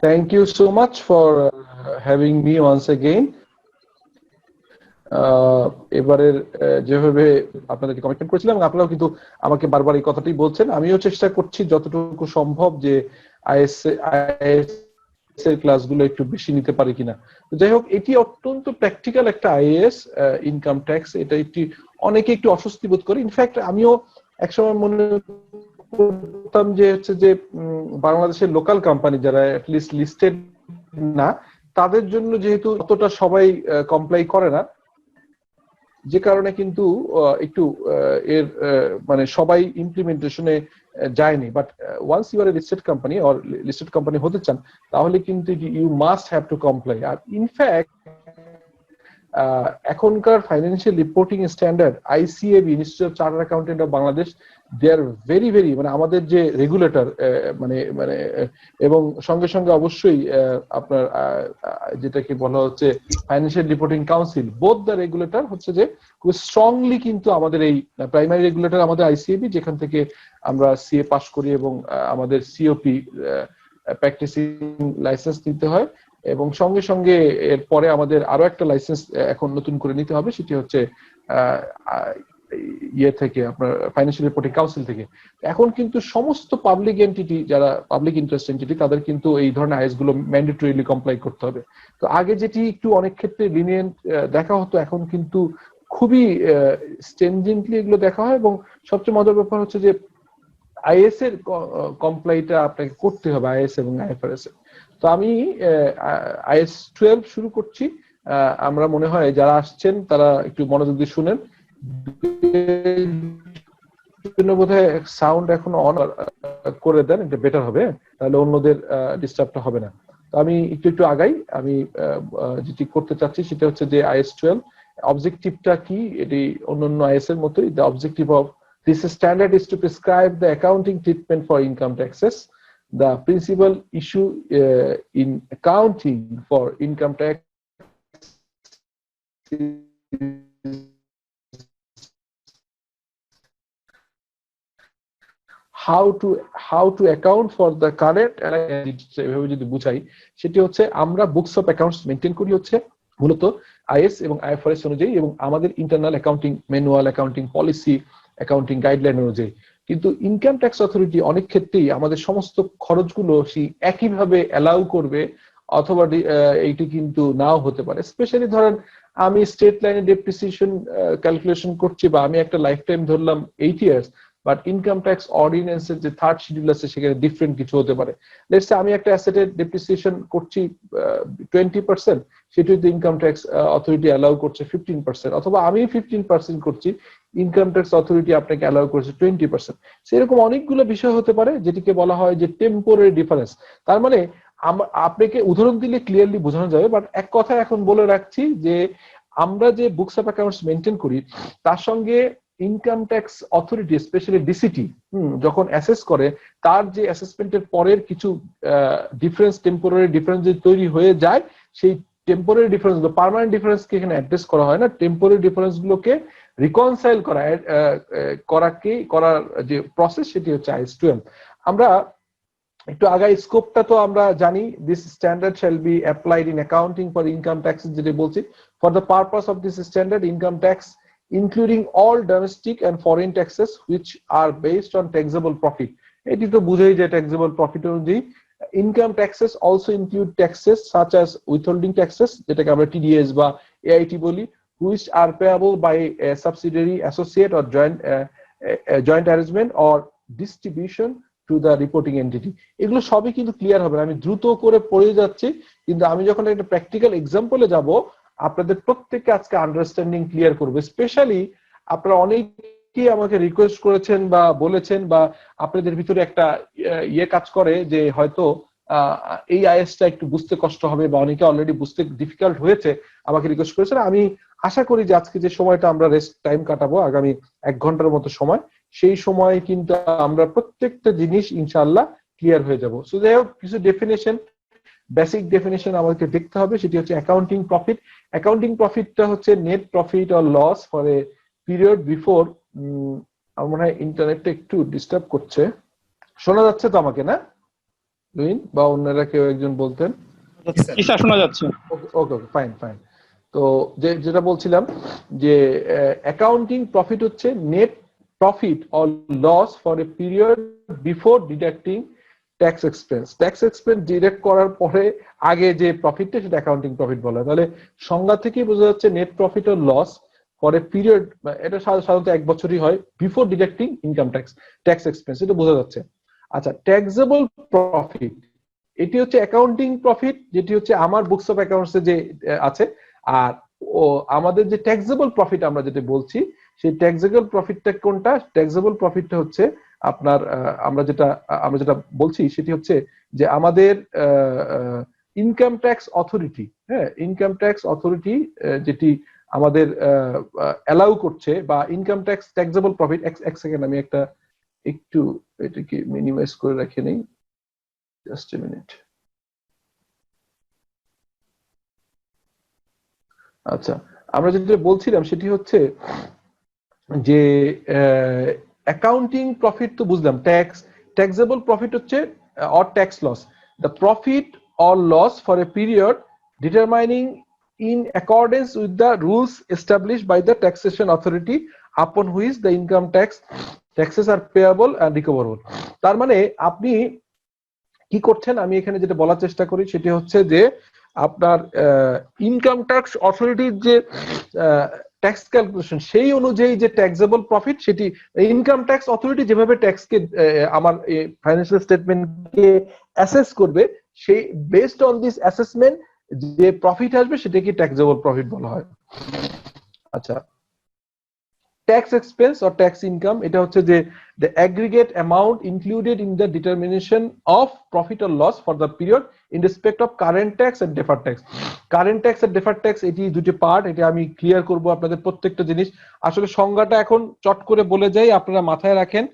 Thank you so much for having me once again. এবারের যেভাবে আপনাদেরকে কমিটমেন্ট করেছিলাম এবং আপনারাও কিন্তু আমাকে বারবার এই কথাটাই বলছেন, আমিও চেষ্টা করছি যতটুকু সম্ভব যে আইএস এর ক্লাসগুলো একটু বেশি নিতে পারি কিনা। যাই হোক, এটি অত্যন্ত প্র্যাকটিক্যাল একটা আইএস ইনকাম ট্যাক্স। এটা অনেকে একটু অস্বস্তি বোধ করে। ইনফ্যাক্ট আমিও একসময় মনে করতাম যে হচ্ছে যে বাংলাদেশের লোকাল কোম্পানি যারা অ্যাটলিস্ট লিস্টেড না, তাদের জন্য যেহেতু অতটা সবাই কমপ্লাই করে না, যে কারণে কিন্তু একটু এর মানে সবাই ইমপ্লিমেন্টেশনে যায়নি। But once you are a listed company or listed company হতে চান, তাহলে কিন্তু you must have to comply. আর ইনফ্যাক্ট এখনকার financial reporting standard ICAB, institute of chartered accountant of Bangladesh, they are very very, মানে আমাদের যে রেগুলেটর মানে মানে এবং সঙ্গে সঙ্গে অবশ্যই আপনার যেটাকে বলা হচ্ছে financial reporting council, both the regulator হচ্ছে যে খুব স্ট্রংলি কিন্তু আমাদের এই প্রাইমারি রেগুলেটর আমাদের আইসিএবি, যেখান থেকে আমরা সিএ পাস করি এবং আমাদের সিওপি প্র্যাকটিসিং লাইসেন্স নিতে হয়, এবং সঙ্গে সঙ্গে এরপরে আমাদের আরো একটা লাইসেন্স এখন নতুন করে নিতে হবে, সেটি হচ্ছে ইয়ে থেকে আপনার ফাইন্যান্সিয়াল রিপোর্টিং কাউন্সিল থেকে। এখন কিন্তু সমস্ত পাবলিক এন্টিটি, যারা পাবলিক ইন্টারেস্ট এন্টিটি, তাদের কিন্তু এই ধরনের আইএস গুলো ম্যান্ডেটরিলি কমপ্লাই করতে হবে। তো আগে যেটি একটু অনেক ক্ষেত্রে লিনিয়েন্ট দেখা হতো, এখন কিন্তু খুবই স্ট্রিনজেন্টলি এগুলো দেখা হয়। এবং সবচেয়ে মজার ব্যাপার হচ্ছে যে আইএস এর কমপ্লাইটা আপনাকে করতে হবে, আইএস এবং আইএফআরএস এর। তো আমি আইএস 12 শুরু করছি। আমরা মনে হয় যারা আসছেন তারা একটু মনোযোগ দিয়ে শুনেন। বোধহয় সাউন্ড এখন অন করে দেন, এটা বেটার হবে, তাহলে অন্যদের ডিস্টার্বটা হবে না। তো আমি একটু আগাই। আমি যেটি করতে চাচ্ছি সেটা হচ্ছে যে আইএস 12 অবজেক্টিভটা কি, এটি অন্যান্য আইএস এর মতোই। The objective of this standard is to prescribe the accounting treatment for income taxes. The principal issue in accounting for income tax how to account for the current, এভাবে যদি বুঝাই সেটি হচ্ছে আমরা বুকস অফ অ্যাকাউন্টস মেইনটেইন করি হচ্ছে মূলত is এবং আইএফআরএস অনুযায়ী, এবং আমাদের internal accounting manual, accounting policy, accounting guideline অনুযায়ী। কিন্তু ইনকাম ট্যাক্স অথরিটি অনেক ক্ষেত্রেই আমাদের সমস্ত খরচগুলো সেই একইভাবে অ্যালাউ করবে, অথবা এইটি কিন্তু নাও হতে পারে। স্পেশালি ধরেন আমি স্টেট লাইনে ডেপ্রিসিয়েশন ক্যালকুলেশন করছি, বা আমি একটা লাইফ টাইম ধরলাম 8 ইয়ার্স, বাট ইনকাম ট্যাক্স অর্ডিন্যান্সের যে থার্ড শিডিউল আছে সেখানে ডিফারেন্ট কিছু হতে পারে। লেটস সে আমি একটা অ্যাসেটের ডেপ্রিসিয়েশন করছি 20%, সেটি হয়তো ইনকাম ট্যাক্স অথরিটি অ্যালাউ করছে 15%, অথবা আমি 15% করছি, ইনকাম ট্যাক্স অথরিটি আপনাকে অ্যালাউ করছে 20%। সেরকম অনেকগুলো বিষয় হতে পারে, যেটিকে বলা হয় যে টেম্পোরারি ডিফারেন্স। তার মানে আপনাকে উদাহরণ দিলে ক্লিয়ারলি বোঝানো যাবে, বাট এক কথা এখন বলে রাখছি যে আমরা যে বুকস অফ অ্যাকাউন্টস মেনটেন করি, তার সঙ্গে ইনকাম ট্যাক্স অথরিটি স্পেশালি ডিসিটি যখন অ্যাসেস করে, তার যে অ্যাসেসমেন্টের পরের কিছু ডিফারেন্স, টেম্পোরারি ডিফারেন্স যে তৈরি হয়ে যায়, সেই টেম্পোরারি ডিফারেন্স গুলো, পার্মানেন্ট ডিফারেন্সকে এখানে অ্যাড্রেস করা হয় না, টেম্পোরারি ডিফারেন্স গুলোকে রিকনসাইল করার যে প্রসেস, সেটি হচ্ছে আইএস 12। আমরা একটু আগাই, স্কোপটা তো আমরা জানি। This standard shall be applied in accounting for income tax, যেটা বলছি, for the purpose of this standard income tax including all domestic and foreign taxes which are based on taxable profit. এটি তো বুঝাই যে taxable profit অনুযায়ী। Income taxes also include taxes such as withholding taxes, যেটাকে আমরা TDS বা AIT বলি, which are payable by a subsidiary, associate or joint arrangement or distribution to the reporting entity. এগুলো সবই কিন্তু ক্লিয়ার হবে। আমি দ্রুত করে পড়ে যাচ্ছি, কিন্তু আমি যখন একটা প্র্যাকটিক্যাল এক্সাম্পলে যাব, আপনাদের প্রত্যেককে আজকে আন্ডারস্ট্যান্ডিং ক্লিয়ার করবে। স্পেশালি আপনারা অনেকেই আমাকে রিকোয়েস্ট করেছেন বা বলেছেন, বা আপনাদের ভিতরে একটা কাজ করে যে হয়তো এই আইএসটা একটু বুঝতে কষ্ট হবে, বা অনেকে অলরেডি বুঝতে ডিফিকাল্ট হয়েছে, আমাকে রিকোয়েস্ট করেছেন। আমি আশা করি যে আজকে যে সময়টা আমরা রেস্ট টাইম কাটাবো, আগামী 1 ঘন্টার মতো সময়, সেই সময় কিন্তু আমরা প্রত্যেকটা জিনিস ইনশাআল্লাহ ক্লিয়ার হয়ে যাব। সো যাই হোক, কিছু ডেফিনেশন, বেসিক ডেফিনেশন আমাদেরকে দেখতে হবে, সেটি হচ্ছে অ্যাকাউন্টিং প্রফিট। অ্যাকাউন্টিং প্রফিটটা হচ্ছে net profit or loss for a period before. আমার মনে হয় ইন্টারনেটটা একটু ডিস্টার্ব করছে, শোনা যাচ্ছে তো আমাকে? না, লুইন বা অন্যরা কেউ একজন বলতেন। স্যার শোনা যাচ্ছে। Okay okay fine fine. তো যেটা বলছিলাম যে অ্যাকাউন্টিং প্রফিট হচ্ছে net profit or loss for a period before deducting tax expense. Tax expense deduct করার পরে আগে যে প্রফিটটা সেটা অ্যাকাউন্টিং প্রফিট বলা হয়। তাহলে সংজ্ঞা থেকেই বোঝা যাচ্ছে net profit or loss for a period, এটা সাধারণত 1 বছরই হয়, before deducting income tax tax expense, এটা বোঝা যাচ্ছে। আচ্ছা, ট্যাক্সেবল প্রফিট এটি হচ্ছে অ্যাকাউন্টিং প্রফিট, যেটি হচ্ছে আমার বুকস অফ অ্যাকাউন্টস এ যে আছে। আর আমাদের যে ট্যাক্সেবল প্রফিট আমরা যেটা বলছি, সেই ট্যাক্সেবল প্রফিটটা কোনটা? ট্যাক্সেবল প্রফিটটা হচ্ছে আপনার আমরা যেটা বলছি সেটি হচ্ছে যে আমাদের ইনকাম ট্যাক্স অথরিটি, হ্যাঁ, ইনকাম ট্যাক্স অথরিটি যেটি আমাদের অ্যালাউ করছে, বা ইনকাম ট্যাক্স ট্যাক্সেবল প্রফিট। এক সেকেন্ড, আমি একটা একটু এটাকে মিনিমাইজ করে রাখি নেই, জাস্ট এ মিনিট। আচ্ছা, আমরা যেটা বলছিলাম সেটি হচ্ছে যে অ্যাকাউন্টিং প্রফিট তো বুঝলাম, ট্যাক্সেবল প্রফিট হচ্ছে or tax loss, the profit or loss for a period determining in accordance with the rules established by the taxation authority upon which the income taxes are payable and recoverable। তার মানে আপনি কি করছেন, আমি এখানে যেটা বলার চেষ্টা করি সেটি হচ্ছে যে আপনার ইনকাম ট্যাক্স অথরিটির যে ট্যাক্স ক্যালকুলেশন, সেই অনুযায়ী যে ট্যাক্সেবল প্রফিট, সেটি ইনকাম ট্যাক্স অথরিটি যেভাবে ট্যাক্সকে আমার ফাইন্যান্সিয়াল স্টেটমেন্টকে অ্যাসেস করবে, সেই বেসড অন দিস অ্যাসেসমেন্ট যে প্রফিট আসবে সেটাকে ট্যাক্সেবল প্রফিট বলা হয়। আচ্ছা, tax expense or tax income, এটা হচ্ছে যে the aggregate amount included in the determination of profit or loss for the period in respect of current tax and deferred tax। Current tax আর deferred tax, এটি দুটি part, এটা আমি clear করব আপনাদের প্রত্যেকটা জিনিস। আসলে সংজ্ঞাটা এখন চট করে বলে যাই, আপনারা মাথায় রাখেন,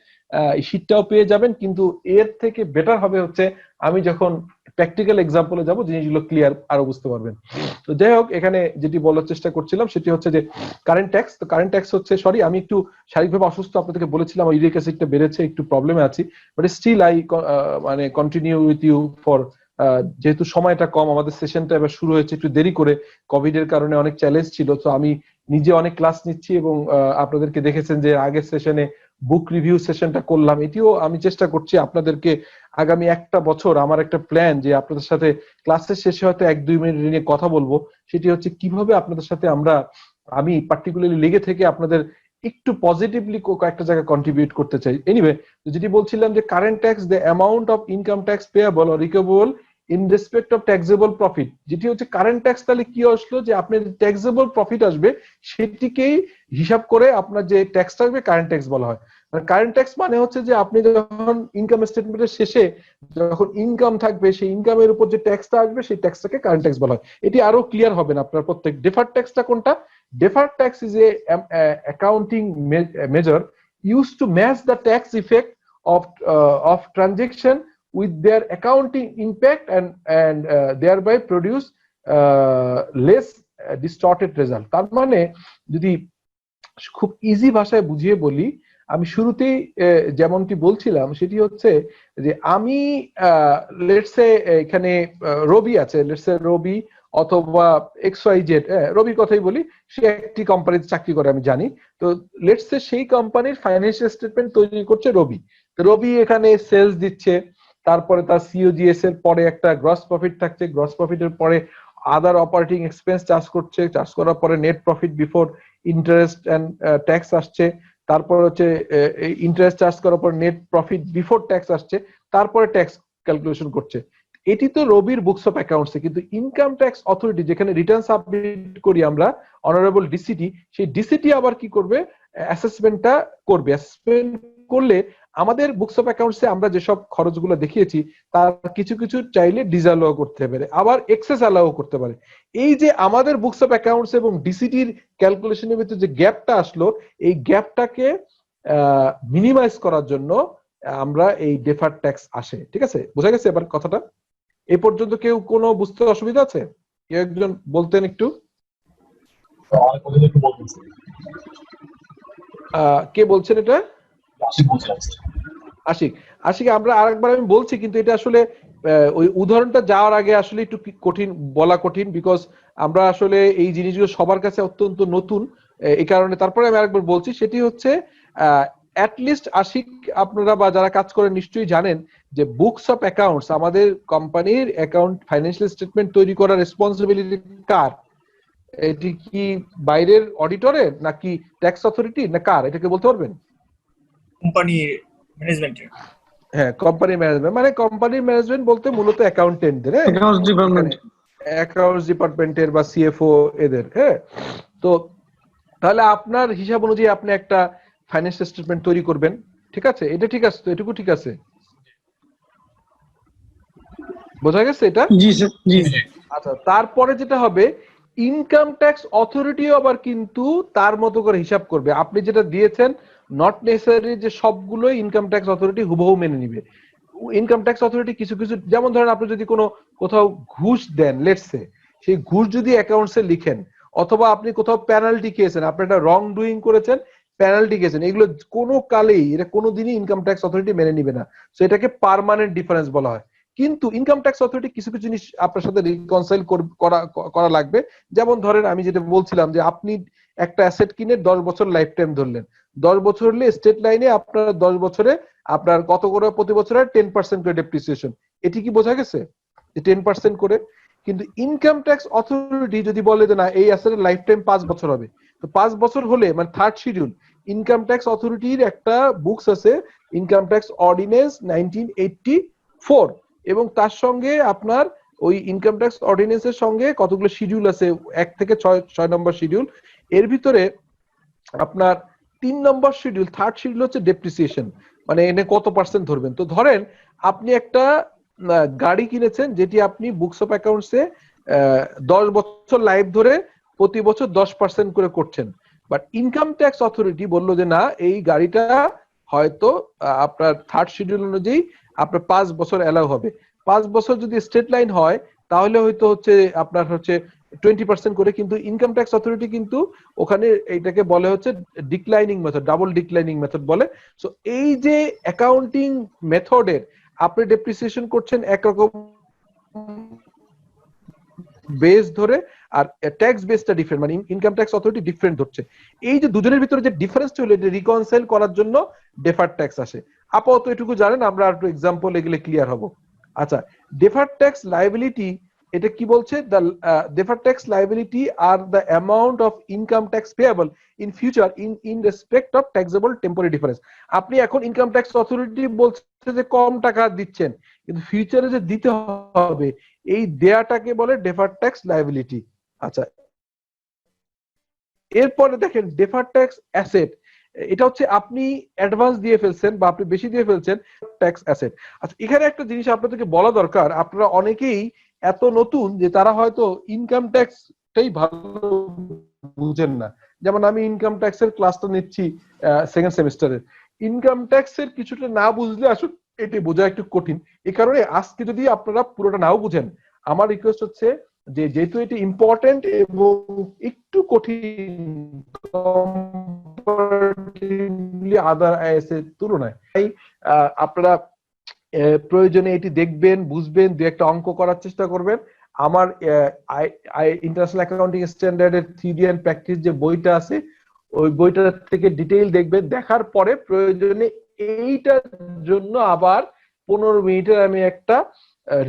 শীটটাও পেয়ে যাবেন, কিন্তু এর থেকে বেটার হবে হচ্ছে আমি যখন প্র্যাকটিক্যাল এক্সাম্পলে যাব জিনিসগুলো ক্লিয়ার আরো বুঝতে পারবেন। তো যাই হোক, এখানে যেটি বলার চেষ্টা করছিলাম সেটি হচ্ছে যে কারেন্ট ট্যাক্স। তো কারেন্ট ট্যাক্স হচ্ছে, সরি আমি একটু শারীরিকভাবে অসুস্থ, আপনাদেরকে বলেছিলাম ইউরিক অ্যাসিডটা বেড়েছে, একটু প্রবলেমে আছি, বাট স্টিল আই মানে কন্টিনিউ উইথ ইউ ফর, যেহেতু সময়টা কম, আমাদের সেশনটা এবার শুরু হয়েছে একটু দেরি করে, কোভিড এর কারণে অনেক চ্যালেঞ্জ ছিল। তো আমি নিজে অনেক ক্লাস নিচ্ছি, এবং আপনাদেরকে দেখেছেন যে আগের সেশনে বুক রিভিউ সেশনটা করলাম, এটিও আমি চেষ্টা করছি আপনাদেরকে আগামী একটা বছর, আমার একটা প্ল্যান যে আপনাদের সাথে ক্লাসের শেষে হয়তো 1-2 মিনিট নিয়ে কথা বলবো, সেটি হচ্ছে কিভাবে আপনাদের সাথে আমি পার্টিকুলারলি লেগে থেকে আপনাদের একটু পজিটিভলি কয়েকটা জায়গায় কন্ট্রিবিউট করতে চাই। এনিওয়ে, যেটি বলছিলাম যে current tax, the amount of income tax payable or recoverable in respect of taxable profit, যেটি হচ্ছে কারেন্ট ট্যাক্স। তাহলে কি আসলো, যে আপনার ট্যাক্সেবল প্রফিট আসবে সেটিকেই হিসাব করে আপনার যে ট্যাক্সটা আসবে কারেন্ট ট্যাক্স বলা হয়। কারেন্ট ট্যাক্স মানে হচ্ছে যে আপনি যখন ইনকাম স্টেটমেন্টের শেষে যখন ইনকাম থাকবে, সেই ইনকামের উপর যে ট্যাক্সটা আসবে সেই ট্যাক্সটাকে কারেন্ট ট্যাক্স বলা হয়। এটি আরো ক্লিয়ার হবে না আপনার প্রত্যেক। ডেফার্ড ট্যাক্সটা কোনটা? Deferred tax is a accounting measure used to match the tax effect of transaction with their accounting impact and thereby produce less distorted result। তার মানে যদি খুব ইজি ভাষায় বুঝিয়ে বলি, আমি শুরুতেই যেমনটি বলছিলাম সেটি হচ্ছে যে আমি লেটস সে এখানে রবি আছে, লেটস সে রবি অথবা XYZ, রবির কথাই বলি, সে একটি কোম্পানিতে চাকরি করে আমি জানি। তো লেটস সে সেই কোম্পানির ফাইন্যান্সিয়াল স্টেটমেন্ট তৈরি করছে রবি। তো রবি এখানে সেলস দিচ্ছে, তারপরে তার COGS এর পরে একটা গ্রস প্রফিট থাকছে, গ্রস প্রফিটের পরে আদার অপারেটিং এক্সপেন্স চার্জ করছে, চার্জ করার পরে net profit before interest and tax আসছে, তারপর হচ্ছে ইন্টারেস্ট চার্জ করার পর নেট প্রফিট বিফোর ট্যাক্স আসছে, তারপরে ট্যাক্স ক্যালকুলেশন করছে। এটি তো রবির বুকস অফ অ্যাকাউন্টসে। কিন্তু ইনকাম ট্যাক্স অথরিটি যেখানে রিটার্ন সাবমিট করি আমরা, অনারেবল ডিসিটি, সেই ডিসিটি আবার কি করবে? অ্যাসেসমেন্টটা করবে। অ্যাসেসমেন্ট করলে আমাদের বুকস অফ অ্যাকাউন্টসে আমরা যেসব খরচগুলো দেখিয়েছি তার কিছু কিছু চাইলে ডিসঅ্যালাউ করতে পারে, আবার এক্সেস অ্যালাউ করতে পারে। এই যে আমাদের বুকস অফ অ্যাকাউন্টস এবং ডিসিটির ক্যালকুলেশনের ভিতরে যে গ্যাপটা আসলো, এই গ্যাপটাকে মিনিমাইজ করার জন্য আমরা এই ডেফার্ড ট্যাক্স আসে। ঠিক আছে, বোঝা গেছে এবার কথাটা? এই পর্যন্ত কেউ কোনো বুঝতে অসুবিধা আছে? কেউ একজন বলতেন একটু। কে বলছেন এটা? আশিক। আমরা আরেকবার আমি বলছি, কিন্তু এটা আসলে ওই উদাহরণটা যাওয়ার আগে আসলে একটু কঠিন বলা কঠিন, বিকজ আমরা আসলে এই জিনিসগুলো সবার কাছে অত্যন্ত নতুন। এই কারণে তারপরে আমি আরেকবার বলছি, সেটি হচ্ছে অ্যাটলিস্ট আশিক আপনারা বা যারা কাজ করেন নিশ্চয়ই জানেন যে বুকস অফ অ্যাকাউন্টস, আমাদের কোম্পানির অ্যাকাউন্ট ফাইন্যান্সিয়াল স্টেটমেন্ট তৈরি করার রেসপন্সিবিলিটি কার? এটি কি বাইরের অডিটরের নাকি ট্যাক্স অথরিটি না কার, এটাকে বলতে পারবেন? কোম্পানি ম্যানেজমেন্টের। হ্যাঁ, কোম্পানি ম্যানেজমেন্ট, মানে কোম্পানি ম্যানেজমেন্ট বলতে মূলত অ্যাকাউন্টেন্টদের, অ্যাকাউন্টস ডিপার্টমেন্ট, অ্যাকাউন্টস ডিপার্টমেন্টের বা সিএফও এদের। হ্যাঁ, তো তাহলে আপনার হিসাব অনুযায়ী আপনি একটা ফাইন্যান্সিয়াল স্টেটমেন্ট তৈরি করবেন, ঠিক আছে? এটা ঠিক আছে তো? এটুকু ঠিক আছে? বোঝা গেছে এটা? জি স্যার, জি। আচ্ছা, তারপরে যেটা হবে, ইনকাম ট্যাক্স অথরিটিও আবার কিন্তু তার মতো করে হিসাব করবে। আপনি যেটা দিয়েছেন নট নেসেসারি যে সবগুলোই ইনকাম ট্যাক্স অথরিটি হুবহু মেনে নিবে। ইনকাম ট্যাক্স অথরিটি কিছু কিছু, যেমন ধরেন আপনি যদি কোনো কোথাও ঘুষ দেন, লেটস সে, সেই ঘুষ যদি অ্যাকাউন্টসে লিখেন, অথবা আপনি কোথাও পেনাল্টি খেয়েছেন, আপনি একটা রং ডুইং করেছেন, পেনাল্টি খেয়েছেন, এগুলো কোনো কালেই, এটা কোনোদিনই ইনকাম ট্যাক্স অথরিটি মেনে নিবে না। সো এটাকে পার্মানেন্ট ডিফারেন্স বলা হয়। কিন্তু ইনকাম ট্যাক্স অথরিটি কিছু কিছু জিনিস আপনার সাথে রিকনসাইল করা লাগবে। যেমন ধরেন আমি যেটা বলছিলাম যে আপনি একটা অ্যাসেট কিনে 10 বছর লাইফ টাইম ধরলেন, 10 বছর হলে স্টেট লাইনে আপনার 10 বছরে আপনার কত করে প্রতি বছরে 10% করে ডেপ্রিসিয়েশন, এটি কি বোঝা গেছে? 10% করে। কিন্তু ইনকাম ট্যাক্স অথরিটি যদি বলে যে না, এই অ্যাসেটের লাইফ টাইম 5 বছর হবে, তো 5 বছর হলে মানে থার্ড শিডিউল, ইনকাম ট্যাক্স অথরিটির একটা বুকস আছে, ইনকাম ট্যাক্স অর্ডিন্যান্স 1984, এবং তার সঙ্গে আপনার ওই ইনকাম ট্যাক্স অর্ডিন্যান্সের সঙ্গে কতগুলো শিডিউল আছে, 1 থেকে 6 নম্বর শিডিউল। এর ভিতরে আপনার 3 নম্বর শিডিউল, থার্ড শিডিউল হচ্ছে ডেপ্রিসিয়েশন, মানে এনে কত পার্সেন্ট ধরবেন। তো ধরেন আপনি একটা গাড়ি কিনেছেন যেটি আপনি বুকস অফ অ্যাকাউন্টসে 10 বছর লাইফ ধরে প্রতি বছর 10% করে করছেন, বাট ইনকাম ট্যাক্স অথরিটি বললো যে না, এই গাড়িটা হয়তো আপনার থার্ড শিডিউল অনুযায়ী আপনার 5 বছর অ্যালাউ হবে। 5 বছর যদি স্টেট লাইন হয় তাহলে হয়তো হচ্ছে আপনার হচ্ছে 20% করে, কিন্তু ইনকাম ট্যাক্স অথরিটি কিন্তু ওখানে এইটাকে বলে হচ্ছে declining method, double declining method বলে। সো এই যে অ্যাকাউন্টিং মেথডের আপনি ডেপ্রিসিয়েশন করছেন একরকম বেস ধরে, আর ট্যাক্স বেসটা ডিফারেন্ট, মানে ইনকাম ট্যাক্স অথরিটি ডিফারেন্ট ধরছে। এই যে দুজনের ভিতরে যে ডিফারেন্সটা হলো, এটা রিকনসাইল করার জন্য ডেফার্ড ট্যাক্স আসে। আপাতত এটুকু জানেন, আমরা একটু এক্সাম্পল এগুলো ক্লিয়ার হব। আচ্ছা, ডেফার্ড ট্যাক্স লায়াবিলিটি, এটা কি বলছে? The deferred tax liability R the amount of income tax payable in future in respect of taxable temporary difference. আপনি এখন ইনকাম ট্যাক্স অথরিটি বলছে যে কম টাকা দিচ্ছেন, কিন্তু ফিউচারে যে দিতে হবে, এই দেয়াটাকে বলে ডেফার্ড ট্যাক্স লায়াবিলিটি। আচ্ছা, এরপরে দেখেন ডেফার্ড ট্যাক্স অ্যাসেট, এটা হচ্ছে আপনি অ্যাডভান্স দিয়ে ফেলছেন বা আপনি বেশি দিয়ে ফেলছেন, ট্যাক্স অ্যাসেট। আচ্ছা, এখানে একটা জিনিস আপনাদেরকে বলা দরকার, আপনারা অনেকেই এত নতুন যে তারা হয়তো ইনকাম ট্যাক্সটাই ভালো বুঝেন না। যেমন আমি ইনকাম ট্যাক্সের ক্লাসটা নিচ্ছি সেকেন্ড সেমিস্টারের, ইনকাম ট্যাক্সের কিছুটা না বুঝলে আসলে এটি বোঝা একটু কঠিন। এই কারণে আজকে যদি আপনারা পুরোটা নাও বুঝেন, আমার রিকোয়েস্ট হচ্ছে যে যেহেতু এটি ইম্পর্টেন্ট এবং একটু কঠিন কম্পারেটিভলি আদার আইএস এর তুলনায়, তাই আপনারা প্রয়োজনে এটি দেখবেন, বুঝবেন, দু একটা অঙ্ক করার চেষ্টা করবেন। আমার ইন্টারন্যাশনাল অ্যাকাউন্টিং স্ট্যান্ডার্ডের থিওরি এন্ড প্র্যাকটিস যে বইটা আছে, ওই বইটা থেকে ডিটেইল দেখবেন। দেখার পরে প্রয়োজনে এইটার জন্য আবার 15 মিনিটের আমি একটা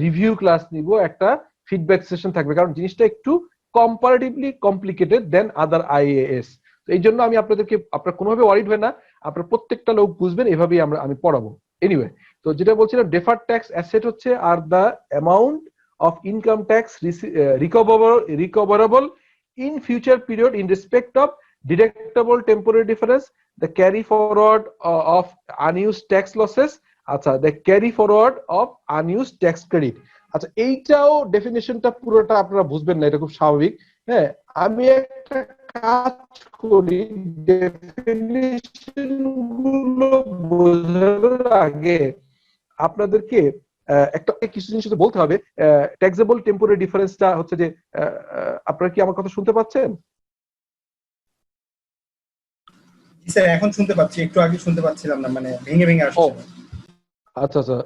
রিভিউ ক্লাস নিব, একটা ফিডব্যাক সেশন থাকবে, কারণ জিনিসটা একটু কম্পারেটিভলি কমপ্লিকেটেড দেন আদার আইএএস। তো এই জন্য আমি আপনাদেরকে, আপনারা কোনোভাবে ওয়ারিড হয় না, আপনারা প্রত্যেকটা লোক বুঝবেন, এভাবেই আমি পড়াবো। এনিওয়ে, তো যেটা বলছিলাম, ডেফার্ড ট্যাক্স অ্যাসেট হচ্ছে are the amount of income tax recoverable in future period in respect of deductible temporary difference, the carry forward of unused tax losses, আচ্ছা, the carry forward of unused tax credit. আচ্ছা, এইটাও ডেফিনেশনটা পুরোটা আপনারা বুঝবেন না, এটা খুব স্বাভাবিক। হ্যাঁ, আমি একটা কাজ করি, ডেফিনেশন গুলো বোঝানোর আগে আপনাদেরকে একটা কিছু জিনিস বলতে হবে। ট্যাক্সেবল টেম্পোরারি ডিফারেন্সটা হচ্ছে যে, আপনারা কি আমার কথা শুনতে পাচ্ছেন? স্যার এখন শুনতে পাচ্ছি, একটু আগে শুনতে পাচ্ছিলাম না, মানে ভেঙে ভেঙে আসছে। আচ্ছা আচ্ছা,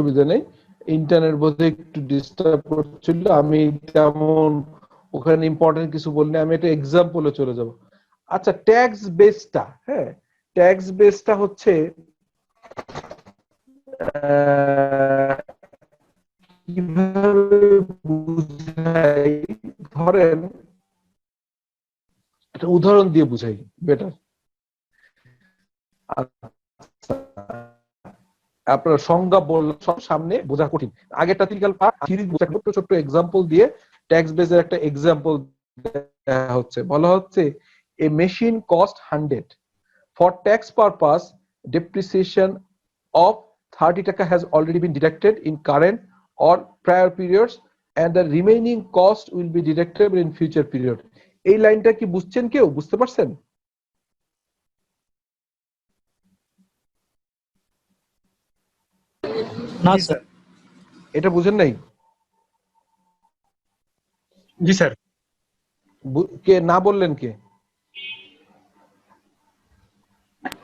অসুবিধা নেই, ইন্টারনেট বোধহয় একটু ডিস্টার্ব করছিল, আমি তেমন ওখানে ইম্পর্টেন্ট কিছু বলিনি, আমি একটা এক্সাম্পলে চলে যাব। আচ্ছা, ট্যাক্স বেসটা, হ্যাঁ, ট্যাক্স বেসটা হচ্ছে কিভাবে বুঝাই, ধরেন একটা উদাহরণ দিয়ে বুঝাই বেটার। আপনার সংজ্ঞা বললাম, সব সামনে বোঝা কঠিন, আগেরটা টিপিক্যাল সিরিজ বোঝা, ছোট্ট ছোট্ট এক্সাম্পল দিয়ে ট্যাক্স বেসের একটা এক্সাম্পল হচ্ছে, বলা হচ্ছে a machine cost 100 for tax purpose, depreciation of 30 টাকা has already been deducted in current or prior periods and the remaining cost will be deductible in future period। এই লাইনটা কি বুঝছেন, কেউ বুঝতে পারছেন? না স্যার। এটা বুঝেন নাই? জি স্যার। কে না বললেন কে?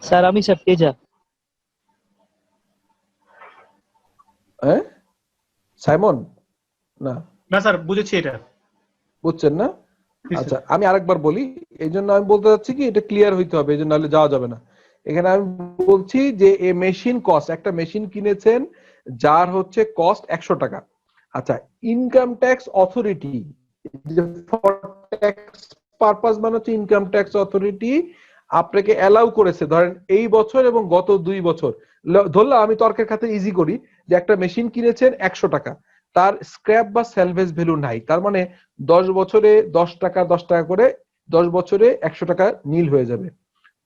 স্যার আমি স্যার তেজা। হ্যাঁ, সাইমন? না না স্যার, বুঝেছি এটা। বুঝছেন না? আচ্ছা, আমি আরেকবার বলি, এই জন্য আমি বলতে চাচ্ছি কি এটা ক্লিয়ার হইতে হবে, এই জন্য নাহলে যাওয়া যাবে না। এখানে আমি বলছি যে এ মেশিন কস্ট, একটা মেশিন কিনেছেন যার হচ্ছে কস্ট 100 টাকা। আচ্ছা, income tax authority, for tax purpose মানে হচ্ছে ইনকাম ট্যাক্স অথরিটি আপনাকে অ্যালাউ করেছে, ধরেন এই বছর এবং গত 2 বছর, ধরলাম আমি তর্কের খাতে ইজি করি, যে একটা মেশিন কিনেছেন 100 টাকা, তার স্ক্র্যাপ বা সেলভেজ ভ্যালু নাই, তার মানে 10 বছরে 10 টাকা 10 টাকা করে 10 বছরে 100 টাকা নীল হয়ে যাবে।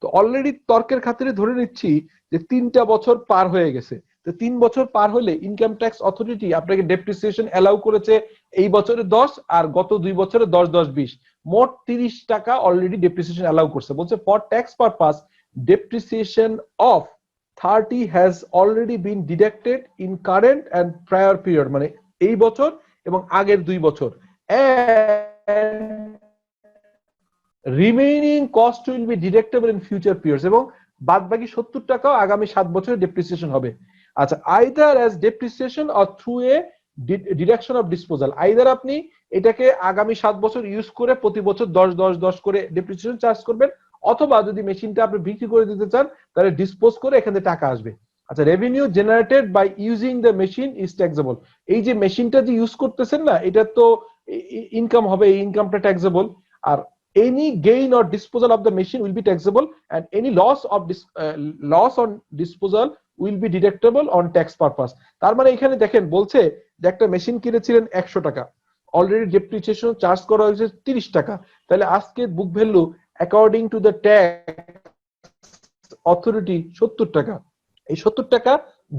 তো অলরেডি তর্কের খাতিরে ধরে নিচ্ছি যে 3টা বছর পার হয়ে গেছে, তো 3 বছর পার হলে ইনকাম ট্যাক্স অথরিটি আপনাকে ডেপ্রিসিয়েশন অ্যালাউ করেছে এই বছরে 10 আর গত 2 বছরে 10 10 20, মোট 30 টাকা অলরেডি ডেপ্রিসিয়েশন অ্যালাউ করছে। বলছে for tax purpose depreciation of 30 has already been deducted in current and prior period, মানে এই বছর এবং আগের 2 বছর, remaining cost will be deductible in future periods, এবং বাদ বাকি 70 টাকাও আগামী 7 বছরে ডেপ্রিসিয়েশন হবে। আচ্ছা, either as depreciation or through a deduction of disposal, either আপনি এটাকে আগামী 7 বছর ইউজ করে প্রতি বছর 10 10 10 করে ডেপ্রিসিয়েশন চার্জ করবেন, অথবা যদি মেশিনটা আপনি বিক্রি করে দিতে চান তাহলে ডিসপোজ করে এখানে টাকা আসবে। আচ্ছা, revenue generated by using the machine is taxable, এই যে মেশিনটা যে ইউজ করতেছেন না, এটা তো ইনকাম হবে, এই ইনকামটা ট্যাক্সেবল। আর any gain or disposal of the machine will be taxable and any loss on disposal will be deductible on tax purpose। তার মানে এখানে দেখেন বলছে যে একটা মেশিন কিনেছিলেন 100 টাকা, অলরেডি ডেপ্রিসিয়েশন চার্জ করা হয়েছে 30 টাকা, তাহলে আজকে book value according to the tax authority 70 টাকা। এই 70 টাকা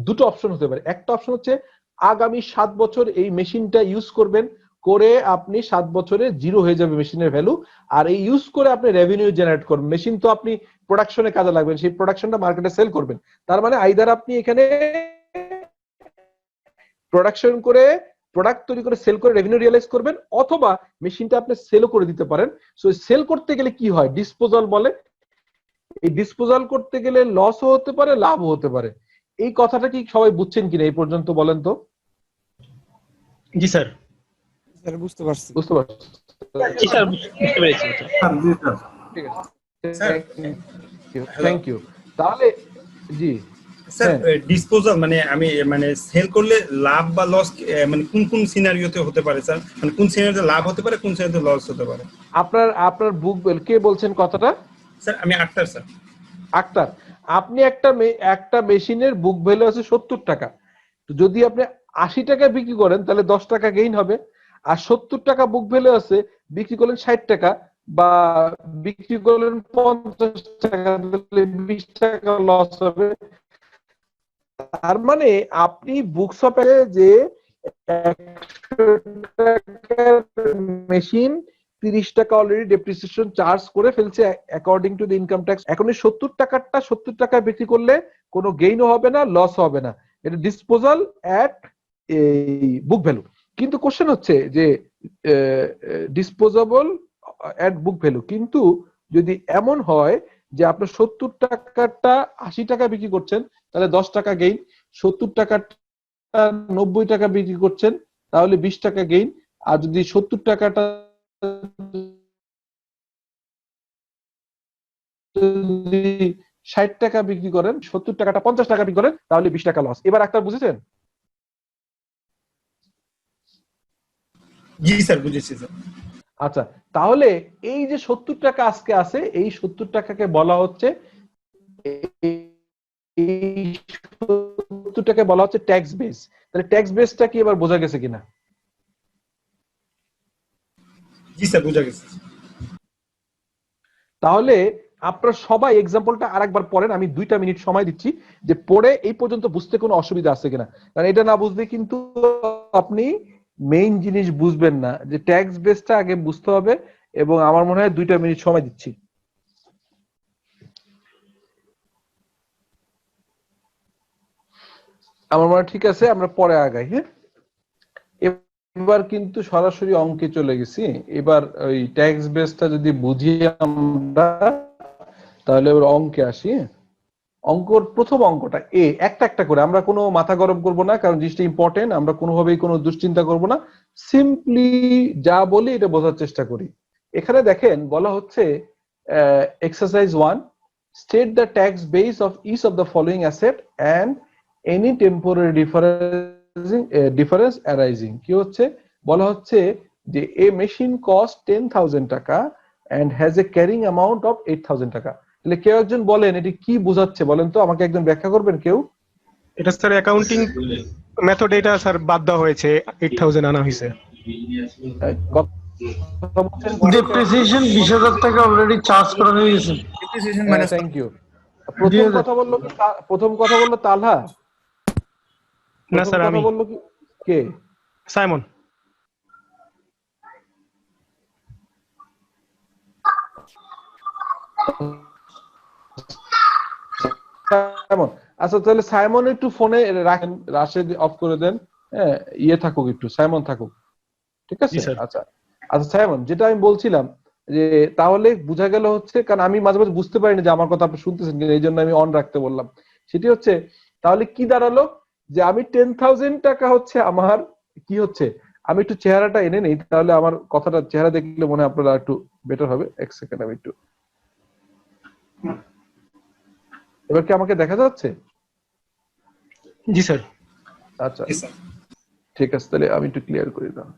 দুটো অপশন হতে পারে, একটা অপশন হচ্ছে আগামী 7 বছর এই মেশিনটা ইউজ করবেন, করে আপনি 7 বছরে জিরো হয়ে যাবে মেশিনের ভ্যালু, আর এই ইউজ করে আপনি রেভিনিউ জেনারেট করবেন, মেশিন তো আপনি প্রোডাকশনে কাজে লাগবেন, সেই প্রোডাকশনটা মার্কেটে সেল করবেন। তার মানে আইদার আপনি এখানে প্রোডাকশন করে প্রোডাক্ট তৈরি করে সেল করে রেভিনিউ রিয়ালাইজ করবেন, অথবা মেশিনটা আপনি সেলও করে দিতে পারেন। সো সেল করতে গেলে কি হয়, ডিসপোজাল বলে, এই ডিসপোজাল করতে গেলে লসও হতে পারে লাভও হতে পারে। এই কথাটা কি সবাই বুঝছেন কিনা এই পর্যন্ত বলেন তো? জি স্যার। স্যার বুঝতে পারছি। বুঝতে পারছি, জি স্যার, বুঝতে পেরেছি। ঠিক আছে, থ্যাংক ইউ। তাহলে জি স্যার, ডিসপোজাল মানে আমি মানে সেল করলে লাভ বা লস মানে কোন কোন সিনারিওতে হতে পারে স্যার, মানে কোন সিনারিওতে লাভ হতে পারে, কোন সিনারিওতে লস হতে পারে? আপনার বুক কে বলছেন কথাটা? স্যার আমি আক্তার স্যার। আক্তার, আপনি একটা মেশিনের বুক ভ্যালু আছে 70 টাকা, তো যদি আপনি 80 টাকা বিক্রি করেন তাহলে 10 টাকা গেইন হবে, আর 70 টাকা বুক ভ্যালু আছে বিক্রি করলেন 60 টাকা বা বিক্রি করলেন 50 টাকা, তাহলে 20 টাকা লস হবে। তার মানে আপনি বুক শপে যে 100 টাকার মেশিন 30 টাকা অলরেডি ডেপ্রিসিয়েশন চার্জ করে ফেলছে according to the income tax, এখন এই 70 টাকাটা 70 টাকা বিক্রি করলে কোনো গেইনও হবে না, লস হবে না, এটা ডিসপোজাল এট এই বুক ভ্যালু। কিন্তু কোশ্চেন হচ্ছে যে ডিসপোজেবল এট বুক ভ্যালু, কিন্তু যদি এমন হয় যে আপনার 70 টাকাটা 80 টাকা বিক্রি করছেন তাহলে 10 টাকা গেইন, 70 টাকাটা 90 টাকা বিক্রি করছেন তাহলে 20 টাকা গেইন, আর যদি 70 টাকাটা যদি 60 টাকা বিক্রি করেন, 70 টাকাটা 50 টাকা বিক্রি করেন তাহলে 20 টাকা লস। এবার একটা বুঝেছেন? জি স্যার, বুঝেছি স্যার। আচ্ছা, তাহলে এই যে 70 টাকা আজকে আছে, এই 70 টাকাকে বলা হচ্ছে, এই 70 টাকা বলা হচ্ছে ট্যাক্স বেস। তাহলে ট্যাক্স বেসটা কি এবার বোঝা গেছে কিনা? জি স্যার, বোঝা গেছে। তাহলে আপনারা সবাই এক্সাম্পলটা আরেকবার পড়েন, আমি 2টা মিনিট সময় দিচ্ছি, যে পড়ে এই পর্যন্ত বুঝতে কোনো অসুবিধা আছে কিনা, কারণ এটা না বুঝলে কিন্তু আপনি মেইন জিনিস বুঝবেন না, যে ট্যাক্স বেসটা আগে বুঝতে হবে। এবং আমার মনে হয় 2টা মিনিট সময় দিচ্ছি। আমার মনে হয় ঠিক আছে, আমরা পরে আগাই। হ্যাঁ, এবার কিন্তু সরাসরি অঙ্কে চলে গেছি। এবার ওই ট্যাক্স বেসটা যদি বুঝি আমরা, তাহলে এবার অঙ্কে আসি। অঙ্কর প্রথম অঙ্কটা একটা একটা করে, আমরা কোনো মাথা গরম করব না, কারণ জিনিসটা ইম্পর্টেন্ট। আমরা কোনোভাবেই কোনো দুশ্চিন্তা করব না, সিম্পলি যা বলি এটা বোঝার চেষ্টা করি। এখানে দেখেন বলা হচ্ছে exercise 1, state the tax base of each of the following asset and any temporary difference arising. কি হচ্ছে? বলা হচ্ছে যে এ মেশিন কস্ট 10,000 টাকা and has a carrying amount of 8,000 টাকা। তাহলে কেউ একজন বলেন এটি কি বোঝাচ্ছে, বলেন তো, আমাকে একজন ব্যাখ্যা করবেন কেউ? এটা স্যার অ্যাকাউন্টিং মেথড, এটা স্যার বাদ দেওয়া হয়েছে, 8000 আনা হয়েছে। ডেপ্রিসিয়েশন 20,000 টাকা অলরেডি চার্জ করা হয়ে গেছে। ডেপ্রিসিয়েশন মানে থ্যাংক ইউ। প্রথম কথা বললো তালহা। না স্যার, আমি। বললো কি কে? সাইমন। সাইমন, আচ্ছা তাহলে সাইমন একটু ফোনে রাখেন, রাশেদ অফ করে দেন। হ্যাঁ, ইয়ে থাকুক একটু, সাইমন থাকুক, ঠিক আছে? আচ্ছা আচ্ছা সাইমন, যেটা আমি বলছিলাম যে তাহলে বোঝা গেল হচ্ছে, কারণ আমি মাঝে মাঝে বুঝতে পারিনি যে আমার কথা আপনি শুনতেছেন কিনা, এই জন্য আমি অন রাখতে বললাম। সেটি হচ্ছে তাহলে কি দাঁড়ালো, যে আমি 10,000 টাকা হচ্ছে আমার কি হচ্ছে, আমি একটু চেহারাটা এনে নেই, তাহলে আমার কথাটা চেহারা দেখলে মনে হয় আপনারা একটু বেটার হবে। এক সেকেন্ড, আমি একটু, এবার কি আমাকে দেখা যাচ্ছে? জি স্যার। আচ্ছা ঠিক আছে, তাহলে আমি একটু ক্লিয়ার করে দিলাম।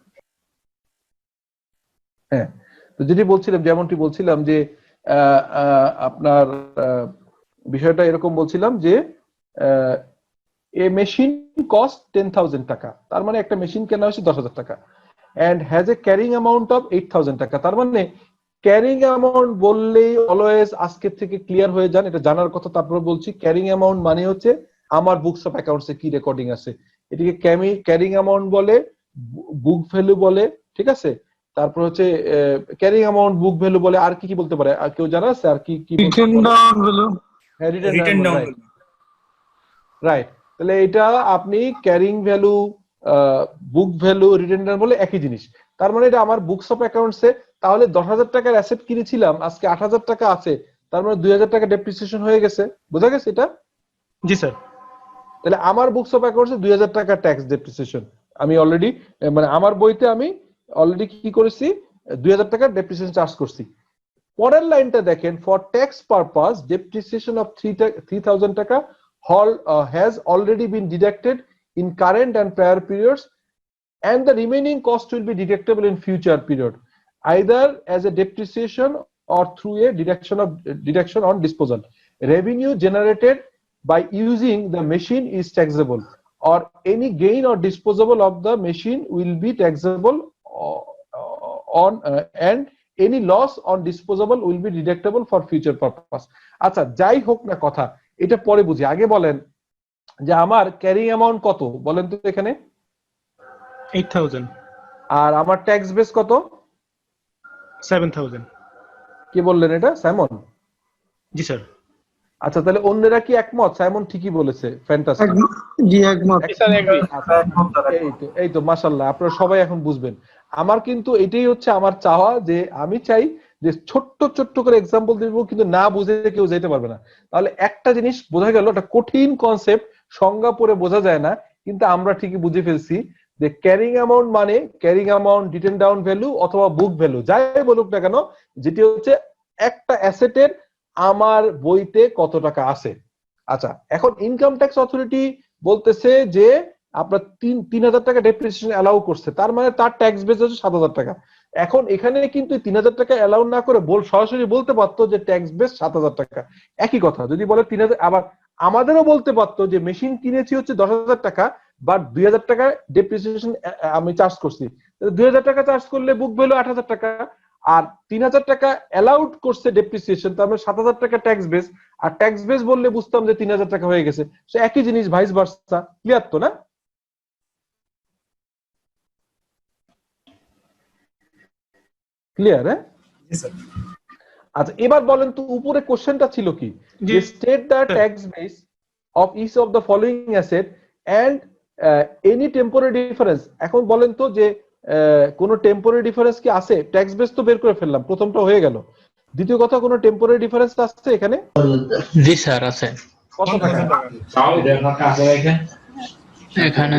হ্যাঁ, তো যেটি বলছিলাম, যেমনটি বলছিলাম যে আপনার বিষয়টা এরকম বলছিলাম যে এ মেশিন কস্ট 10,000 টাকা, তার মানে একটা মেশিন কেনা হয়েছে 10,000 টাকা, and has a carrying amount of 8,000 টাকা। তার মানে ক্যারিং অ্যামাউন্ট বললেই অলওয়েজ আজকের থেকে ক্লিয়ার হয়ে যান, এটা জানার কথা। তারপরে বলছি ক্যারিং অ্যামাউন্ট মানে হচ্ছে আমার বুকস অফ অ্যাকাউন্টসে কি রেকর্ডিং আছে, এটিকে ক্যারিং অ্যামাউন্ট বলে, বুক ভ্যালু বলে, ঠিক আছে? তারপর হচ্ছে ক্যারিং অ্যামাউন্ট, বুক ভ্যালু বলে, আর কি কি বলতে পারে, আর কেউ জানা আছে আর কি কি? Return down value. Return down. Right. তাহলে এটা আপনি carrying value, book value, return down বলে একই জিনিস। তার মানে এটা আমার বুকস অফ অ্যাকাউন্টসে, তাহলে 10,000 টাকার অ্যাসেট কিনেছিলাম, আজকে 8,000 টাকা আছে, তার মানে 2,000 টাকা ডেপ্রিসিয়েশন হয়ে গেছে। বোঝা গেছে এটা? জি স্যার। তাহলে আমার বুকস অফ অ্যাকাউন্টসে 2,000 টাকা ট্যাক্স ডেপ্রিসিয়েশন আমি অলরেডি, মানে আমার বইতে আমি অলরেডি কি করেছি, 2,000 টাকা ডেপ্রিসিয়েশন চার্জ করছি। পরের লাইনটা দেখেন, for tax purpose depreciation of 3,000 টাকা has already been deducted in current and prior periods, and the remaining cost will be deductible in future period, either as a depreciation or through a deduction on disposal. Revenue generated by using the machine is taxable, or any gain or disposable of the machine will be taxable on and any loss on disposable will be deductible for future purpose. আচ্ছা, যাই হোক না কথা, এটা পরে বুঝি। আগে বলেন যে আমার ক্যারিং অ্যামাউন্ট কত বলেন তো এখানে? 8,000। আর আমার ট্যাক্স বেস কত? 7,000। কি বললেন এটা, সাইমন? জি স্যার। আচ্ছা, তাহলে অন্যরা কি একমত? সাইমন ঠিকই বলেছে, ফ্যান্টাস্টিক। জি একমত। এই তো মাশাআল্লাহ, আপনারা সবাই এখন বুঝবেন। আমার কিন্তু এটাই হচ্ছে আমার চাওয়া, যে আমি চাই যে ছোট্ট ছোট্ট করে এক্সাম্পল দিব, কিন্তু না বুঝে কেউ যেতে পারবে না। তাহলে একটা জিনিস বোঝা গেল, একটা কঠিন কনসেপ্ট সংজ্ঞা পড়ে বোঝা যায় না, কিন্তু আমরা ঠিকই বুঝে ফেলছি যে ক্যারিং অ্যামাউন্ট মানে carrying amount, written down value অথবা বুক ভ্যালু যাই বলুক না কেন, যেটি হচ্ছে একটা অ্যাসেটের আমার বইতে কত টাকা আছে। আচ্ছা, এখন ইনকাম ট্যাক্স অথরিটি বলতেছে যে আপনার 3,000 টাকা ডেপ্রিসিয়েশন অ্যালাউ করছে, তার মানে তার ট্যাক্স বেস হচ্ছে 7,000 টাকা। এখন এখানে কিন্তু 3,000 টাকা অ্যালাউ না করে সরাসরি বলতে পারতো যে ট্যাক্স বেস 7,000 টাকা, একই কথা। যদি বলে 3,000, আবার আমাদেরও বলতে পারতো যে মেশিন কিনেছি হচ্ছে 10,000 টাকা, বাট 2,000 টাকা ডেপ্রিসিয়েশন আমি চার্জ করছি, 2,000 টাকা চার্জ করলে বুক ভ্যালু 8,000 টাকা, আর 3,000 টাকা অ্যালাউড করছে ডেপ্রিসিয়েশন, তার মানে 7,000 টাকা ট্যাক্স বেস, আর ট্যাক্স বেস বললে বুঝতাম যে 3,000 টাকা হয়ে গেছে। সো একই জিনিস, ভাইস ভার্সা। ক্লিয়ার তো না? ক্লিয়ার? হ্যাঁ, জি স্যার। আচ্ছা, এবার বলেন তো উপরে কোশ্চেনটা ছিল কি, যে state the tax base of each of the following asset and any temporary difference. এখন বলেন তো যে কোন টেম্পোরারি ডিফারেন্স কি আছে? ট্যাক্স বেস তো বের করে ফেললাম, প্রথমটা হয়ে গেল। দ্বিতীয় কথা, কোন টেম্পোরারি ডিফারেন্স আছে এখানে? জি স্যার আছে। কত টাকা? 1000 এখানে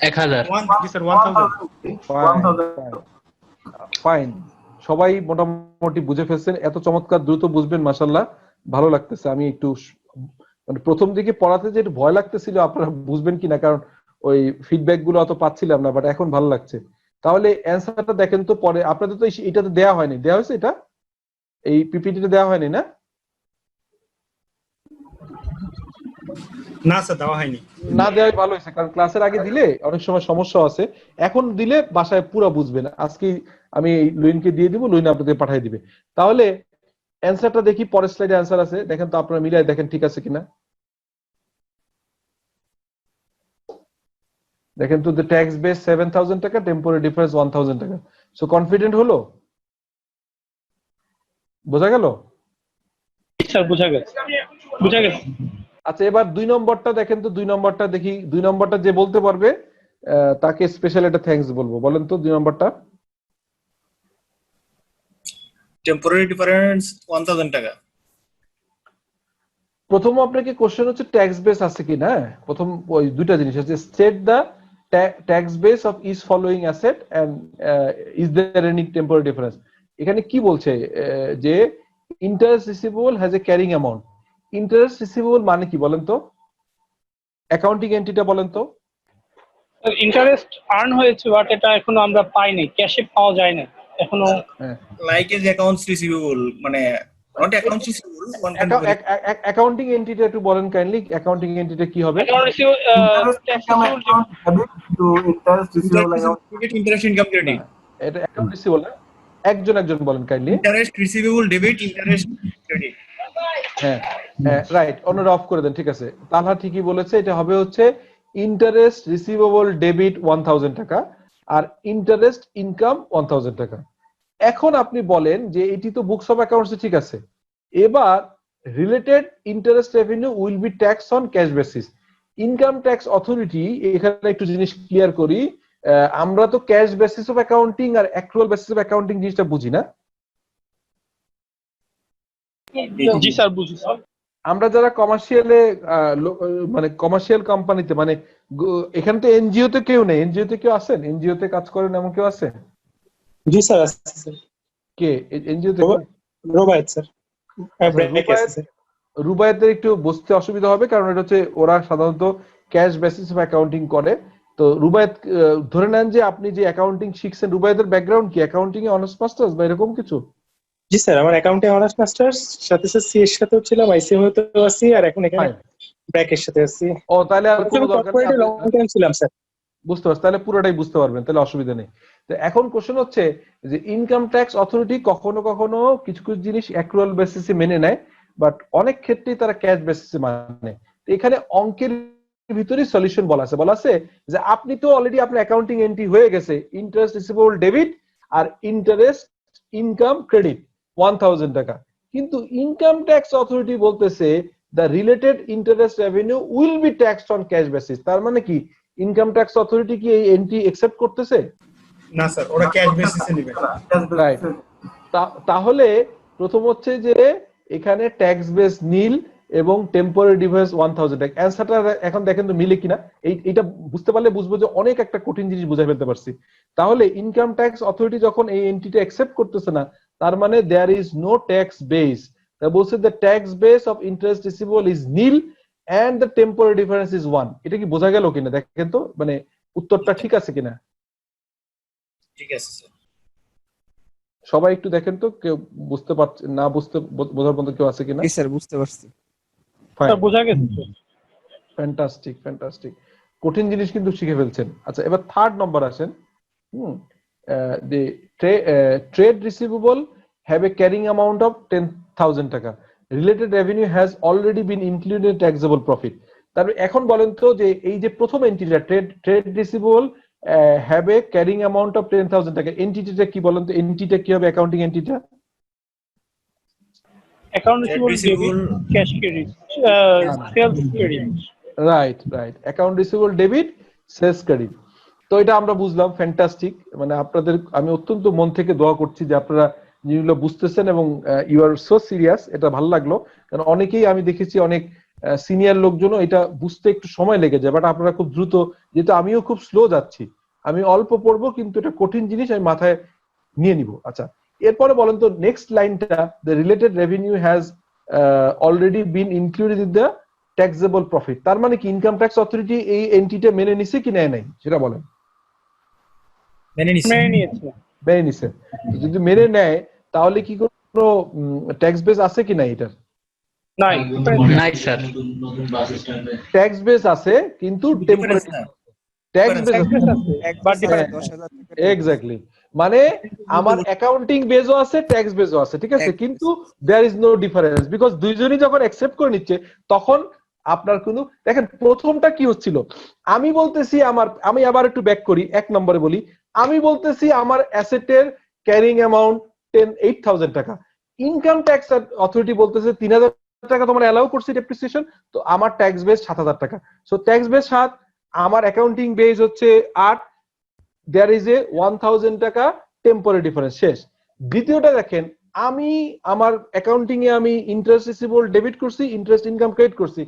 1000। জি স্যার 1000। ফাইন, সবাই মোটামুটি বুঝে ফেলছেন, এত চমৎকার দ্রুত বুঝবেন, মাশাআল্লাহ, ভালো লাগতেছে। আমি একটু মানে প্রথম দিকে পড়াতে যে একটু ভয় লাগতেছিল আপনারা বুঝবেন কিনা, কারণ ওই ফিডব্যাক গুলো অত পাচ্ছিলাম না, বাট এখন ভালো লাগছে। তাহলে অ্যান্সারটা দেখেন তো পরে, আপনাদের তো এটাতে দেওয়া হয়নি, দেওয়া হয়েছে এটা এই পিপিটিতে দেওয়া হয়নি না? না স্যার, দেওয়া হয়নি। না দেওয়াই ভালো হয়েছে, কারণ ক্লাসের আগে দিলে অনেক সময় সমস্যা আছে, এখন দিলে বাসায় পুরো বুঝবেন। আজকে আমি লুইনকে দিয়ে দিব, লুইন আপনাদের পাঠিয়ে দিবে। তাহলে অ্যান্সারটা দেখি, পরের স্লাইডে অ্যান্সার আছে, দেখেন তো আপনারা মিলাই দেখেন ঠিক আছে কিনা। দেখেন তো, দ্য ট্যাক্স বেস 7,000 টাকা, টেম্পোরারি ডিফারেন্স 1,000 টাকা। সো কনফিডেন্ট হলো? বোঝা গেল? স্যার বুঝা গেছে, বুঝা গেছে। আচ্ছা, এবার 2 নম্বরটা দেখেন তো, 2 নম্বরটা দেখি। 2 নম্বরটা যে বলতে পারবে তাকে স্পেশাল একটা থ্যাঙ্কস বলবো। বলেন তো 2 নম্বরটা। টেম্পোরারি ডিফারেন্স 1000 টাকা। প্রথম আপনাকে কোশ্চেন হচ্ছে ট্যাক্স বেস আছে কিনা। প্রথম ওই দুইটা জিনিস আছে, state the tax base of is following asset and is there any temporary difference. এখানে কি বলছে যে interest receivable has a carrying amount. Interest receivable মানে কি বলেন তো, অ্যাকাউন্টিং এন্ট্রিটা বলেন তো। ইন্টারেস্ট আর্ন হয়েছে, বাট এটা এখনো আমরা পাইনি, ক্যাশে পাওয়া যায় না এখনো। লাইক এজ অ্যাকাউন্টস রিসিভেবল, মানে not accounts receivable, one can be accounting এন্ট্রিটা একটু বলেন কাইন্ডলি, অ্যাকাউন্টিং এন্ট্রিটা কি হবে? Interest income credit. এটা অ্যাকাউন্ট রিসিভেবল না? একজন বলেন kindly. Interest receivable debit, interest credit. হ্যাঁ, রাইট, অন্যরা অফ করে দেন, ঠিক আছে। তাহলে ঠিকই বলেছে, এটা হবে হচ্ছে ইন্টারেস্ট রিসিভেবল ডেবিট 1,000 টাকা আর ইন্টারেস্ট ইনকাম 1,000 টাকা। এখন আপনি বলেন যে এটি তো বুকস অফ অ্যাকাউন্টস, ঠিক আছে। এবার related interest revenue will be tax on cash basis. Income tax authority এখানে একটু জিনিস ক্লিয়ার করি, আমরা তো ক্যাশ বেসিস অফ অ্যাকাউন্টিং আর অ্যাকচুয়াল বেসিস অফ অ্যাকাউন্টিং জিনিসটা বুঝি না। জি স্যার বুঝি। আমরা যারা কমার্শিয়ালে মানে কমার্শিয়াল কোম্পানিতে, মানে এখানে তো এনজিও তে কেউ নেই, এনজিও তে কেউ আছেন? এনজিও তে কাজ করেন এমন কেউ আছে? জি স্যার আছে স্যার। কে এনজিও তে? রোবায়েত স্যার। রুবায়েতের একটু বুঝতে অসুবিধা হবে, কারণ এটা হচ্ছে ওরা সাধারণত ক্যাশ বেসিস অফ অ্যাকাউন্টিং করে। তো রুবায়েত, ধরে নেন যে আপনি যে অ্যাকাউন্টিং শিখছেন, রুবায়েতের ব্যাকগ্রাউন্ড কি? অ্যাকাউন্টিং এ অনার্স মাস্টার্স বা এরকম কিছু? জি স্যার, আমার অ্যাকাউন্টে অনার্স মাস্টার্স, সাথে স্যার সি এর সাথেও ছিলাম, আইসিএম হতেও আছি, আর এখন এখানে ব্র্যাকের সাথে আছি। ও, তাহলে আর কোনো দরকার নেই, লং টাইম ছিলাম স্যার। বুঝতে পারছি, তাহলে পুরোটাই বুঝতে পারবেন, তাহলে অসুবিধা নেই। তো এখন কোশ্চেন হচ্ছে যে ইনকাম ট্যাক্স অথরিটি কখনো কখনো কিছু কিছু জিনিস অ্যাক্রুয়াল বেসিসে মেনে নেয়, বাট অনেক ক্ষেত্রেই তারা ক্যাশ বেসিসে মানে। তো এখানে অঙ্কের ভিতরে সলিউশন বলা আছে যে আপনি তো অলরেডি আপনার অ্যাকাউন্টিং এন্ট্রি হয়ে গেছে, ইন্টারেস্ট রিসিভেবল ডেবিট আর ইন্টারেস্ট ইনকাম ক্রেডিট 1,000 টাকা, কিন্তু ইনকাম ট্যাক্স অথরিটি বলতেছে the related interest revenue will B taxed on cash basis. তার মানে কি ইনকাম ট্যাক্স অথরিটি কি এই এন্ট্রি অ্যাকসেপ্ট করতেছে? না স্যার, ওরা ক্যাশ বেসিসে নেবে। রাইট, তাহলে প্রথম হচ্ছে যে এখানে ট্যাক্স বেস নীল এবং টেম্পোরারি ডিফারেন্স 1000 টাকা। অ্যানসারটা এখন দেখেন তো মিলে কিনা, এইটা বুঝতে পারলে বুঝবো যে অনেক একটা কঠিন জিনিস বুঝাই ফেলতে পারছি। তাহলে ইনকাম ট্যাক্স অথরিটি যখন এই এন্টিটি অ্যাকসেপ্ট করতেছে না, তার মানে there is no tax base. তা বলছে the tax base of interest receivable is nil and the temporary difference is 1। এটা কি বোঝা গেল কিনা দেখেন তো, মানে উত্তরটা ঠিক আছে কিনা ঠিক আছে স্যার। সবাই একটু দেখেন তো, কেউ বুঝতে পারছে না, বোঝার মতো কেউ আছে কিনা? জি স্যার বুঝতে পারছি। স্যার বোঝা গেছে। ফ্যান্টাস্টিক। কঠিন জিনিস কিন্তু শিখে ফেলছেন। আচ্ছা, এবার থার্ড নম্বর আসেন। the trade receivable have a carrying amount of 10,000 টাকা, related revenue has already been included in taxable profit। তারপর এখন বলেন তো যে এই যে প্রথম এন্টিটিটা trade receivable have a carrying amount of 10,000 টাকা, এন্টিটিটা কি বলেন তো? এন্টিটিটা কি হবে অ্যাকাউন্টিং এন্টিটিটা? Account receivable debit, cash credit, sales credit. Right, account receivable debit, sales credit. তো এটা আমরা বুঝলাম, ফ্যান্টাস্টিক। মানে আপনাদের আমি অত্যন্ত মন থেকে দোয়া করছি যে আপনারা জিনিসগুলো বুঝতেছেন এবং ইউ আর সো সিরিয়াস। এটা ভালো লাগলো, কারণ অনেকেই আমি দেখেছি অনেক সিনিয়র লোকজনও এটা বুঝতে একটু সময় লেগে যায়, বাট আপনারা খুব দ্রুত, যেহেতু আমিও খুব স্লো যাচ্ছি, আমি অল্প পড়বো কিন্তু এটা কঠিন জিনিস আমি মাথায় নিয়ে নিব। আচ্ছা, এরপরে বলেন তো নেক্সট লাইনটা, the related revenue has already bin included in the taxable profit. তার মানে কি ইনকাম ট্যাক্স অথরিটি এই এন্টিটিটা মেনে নিছে কি নেয় নাই সেটা বলেন। মেনে নিছে। যদি মেনে নেয় তাহলে কি কোনো ট্যাক্স বেস আছে কি না এটার? নাই স্যার। ট্যাক্স বেস আছে কিন্তু টেম্পোরারি ট্যাক্স বেস এক্স্যাক্টলি। মানে আমার অ্যাকাউন্টিং বেসও আছে, ট্যাক্স বেসও আছে, ঠিক আছে, কিন্তু there is no difference because দুইজনই যখন অ্যাকসেপ্ট করে নিচ্ছে তখন আপনার কোনো, দেখেন প্রথমটা কি হচ্ছিল, আমি বলতেছি আমি আবার একটু ব্যাক করি, এক নম্বরে বলি, আমি বলতেছি আমার অ্যাসেটের ক্যারিং অ্যামাউন্ট 8,000 টাকা, ইনকাম ট্যাক্স অথরিটি বলতেছে 3,000 টাকা তোমার অ্যালাউ করছি ডেপ্রিসিয়েশন, তো আমার ট্যাক্স বেস 7,000 টাকা। সো ট্যাক্স বেস 7, আমার অ্যাকাউন্টিং বেস হচ্ছে 8, দেয়ার ইজ এ 1,000 টাকা টেম্পোরারি ডিফারেন্স, শেষ। দ্বিতীয়টা দেখেন, আমি আমার অ্যাকাউন্টিং এ আমি ইন্টারেস্ট রিসিভেবল ডেবিট করছি, ইন্টারেস্ট ইনকাম ক্রেডিট করছি,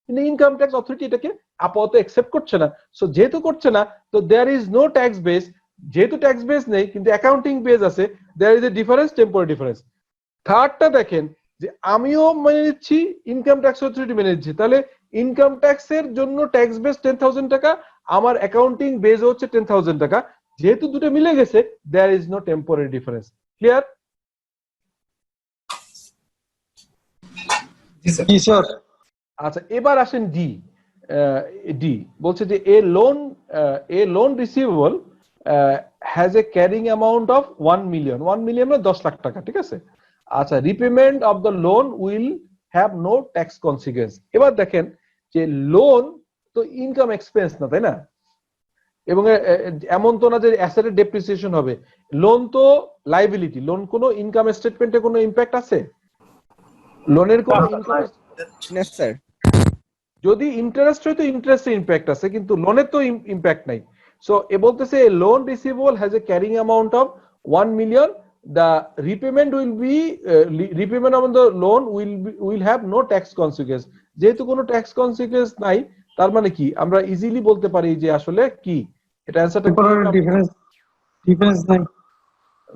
কিন্তু ইনকাম ট্যাক্স অথরিটি এটাকে আপাতত অ্যাকসেপ্ট করছে না। সো যেহেতু করছে না, তো there is no tax base, যেহেতু ট্যাক্স বেস নেই কিন্তু অ্যাকাউন্টিং বেস আছে, there is a difference, temporary difference. থার্ডটা দেখেন যে আমিও মেনে নিচ্ছি, ইনকাম ট্যাক্স অথরিটি মেনে নিচ্ছে, তাহলে ইনকাম ট্যাক্সের জন্য ট্যাক্স বেস 10,000 টাকা, আমার অ্যাকাউন্টিং বেস হচ্ছে 10,000 টাকা, যেহেতু দুটো মিলে গেছে, there is no temporary difference. Clear? জি স্যার। আচ্ছা, এবার আসেন ডি বলছে যে a loan receivable has a carrying amount of 1 million, 1 million মানে 10 লাখ টাকা, ঠিক আছে। আচ্ছা, repayment of the loan will have no tax consequence. এবার দেখেন যে লোন তো ইনকাম এক্সপেন্স না, তাই না? এবং এমন তো না যে অ্যাসেটের ডেপ্রিসিয়েশন হবে, লোন তো লাইবিলিটি, লোন কোনো ইনকাম স্টেটমেন্টে কোনো ইম্প্যাক্ট আছে? লোনের কোনো ইনকাম স্যার যদি ইন্টারেস্ট হয় তো ইন্টারেস্টে ইম্প্যাক্ট আছে, কিন্তু লোনের তো ইম্প্যাক্ট নাই। সো এ বলতেছে loan receivable has a carrying amount of 1 million, the repayment will be repayment of the loan will have no tax consequence। যেহেতু কোনো ট্যাক্স কনসিকুয়েন্স নাই, তার মানে কি আমরা ইজিলি বলতে পারি যে আসলে কি এটা অ্যানসারটা ডিফারেন্স নাই।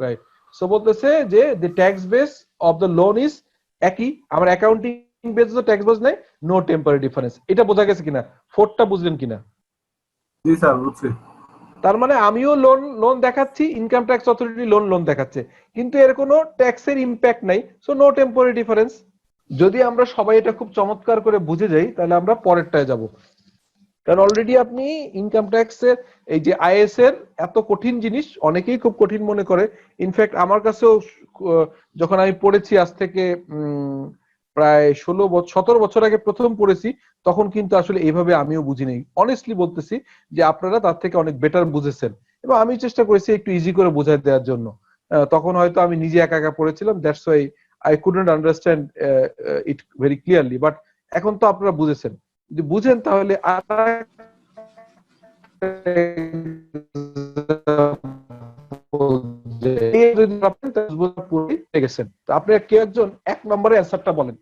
রাইট। সো বলতেছে যে the tax base of the loan is একই, আমার অ্যাকাউন্টিং বেস তো ট্যাক্স বেস নাই, নো টেম্পোরারি ডিফারেন্স। এটা বোঝা গেছে কিনা? ফোর্থটা বুঝলেন কিনা? জি স্যার, বুঝছি। তার মানে আমিও লোন দেখাচ্ছি, ইনকাম ট্যাক্স অথরিটি লোন দেখাচ্ছে, কিন্তু এর কোনো ট্যাক্সের ইম্প্যাক্ট নাই, সো নো টেম্পোরারি ডিফারেন্স। যদি আমরা সবাই এটা খুব চমৎকার করে বুঝে যাই তাহলে আমরা পরেরটায় যাব, কারণ অলরেডি আপনি ইনকাম ট্যাক্সের এই যে আইএস এর এত কঠিন জিনিস অনেকেই খুব কঠিন মনে করে। ইনফ্যাক্ট আমার কাছেও যখন আমি পড়েছি আজ থেকে প্রায় 17 বছর আগে প্রথম পড়েছি, তখন কিন্তু আসলে এইভাবে আমিও বুঝি নাই। অনেস্টলি বলতেছি যে আপনারা তার থেকে অনেক বেটার বুঝেছেন, এবং আমি চেষ্টা করেছি একটু ইজি করে বোঝাই দেওয়ার জন্য। তখন হয়তো আমি নিজে একা পড়েছিলাম, that's why I couldn't understand it very clearly, but এখন তো আপনারা বুঝেছেন। যদি বুঝেন তাহলে আপনি কেউ একজন 1 নম্বরে অ্যান্সারটা বলেন,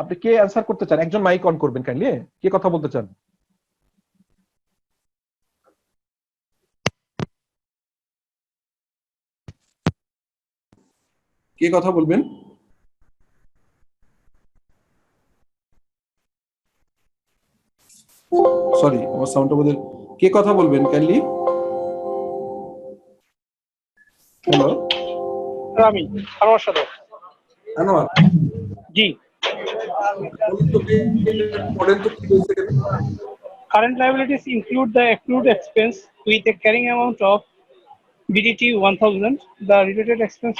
আপনি কে অ্যানসার করতে চান? একজন মাইক অন করবেন কাইন্ডলি। কে কথা বলতে চান? কে কথা বলবেন? সরি, আমার সাউন্ডটা বোধহয়। কে কথা বলবেন কাইন্ডলি? হ্যালো, আমি আমার সাথে আনোয়ার। জি। পড়েন তো কি বলছে? Current liabilities include the accrued expense with a carrying amount of BDT 1000. The related expense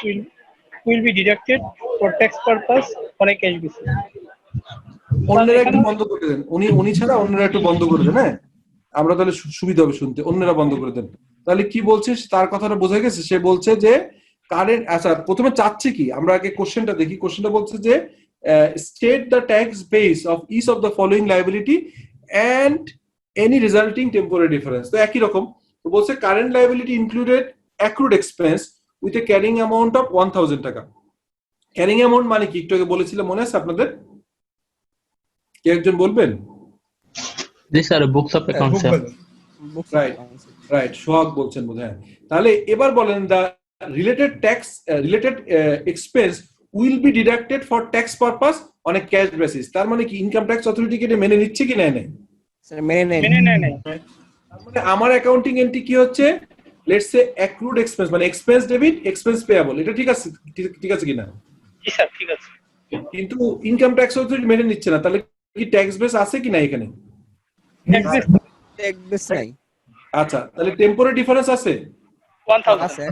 will be deducted for tax purpose on a cash basis. অন্যরা একটু বন্ধ করে দেন, উনি ছাড়া অন্যরা একটু বন্ধ করে দেন। হ্যাঁ, আমরা তাহলে সুবিধা হবে শুনতে। অন্যরা বন্ধ করে দেন। তাহলে কি বলছে তার কথাটা বোঝা গেছে? সে বলছে যে কারেন্ট, আচ্ছা প্রথমে চাচ্ছে কি, আমরা আগে কোশ্চেনটা দেখি। কোশ্চেনটা বলছে যে state the tax base of each of the following liability and any resulting temporary difference. তো একই রকম তো বলছে current liability included accrued expense with a carrying amount of 1000 টাকা। ক্যারিং অ্যামাউন্ট মানে কি একটু আগে বলেছিলাম, মনে আছে আপনাদের? কে একজন বলবেন? জি sir, books of account sir. Right, Sohag বলছেন বোধহয়। তাহলে এবার বলেন the related expense will be deducted for tax purpose on a cash basis. তার মানে কি ইনকাম ট্যাক্স অথরিটি কি এটা মেনে নিচ্ছে কি নেয় নাই? স্যার মেনে নেয়। মানে আমার অ্যাকাউন্টিং এন্ট্রি কি হচ্ছে, লেটস সে অ্যাক্রুড এক্সপেন্স মানে এক্সপেন্স ডেবিট এক্সপেন্স পেয়াবল, এটা ঠিক আছে? ঠিক আছে কিনা? জি স্যার, ঠিক আছে। কিন্তু ইনকাম ট্যাক্স অথরিটি মেনে নিচ্ছে না। তাহলে কি ট্যাক্স বেস আছে কি না এখানে? ট্যাক্স বেস নাই। আচ্ছা, তাহলে টেম্পোরারি ডিফারেন্স আছে? 1000 আছে।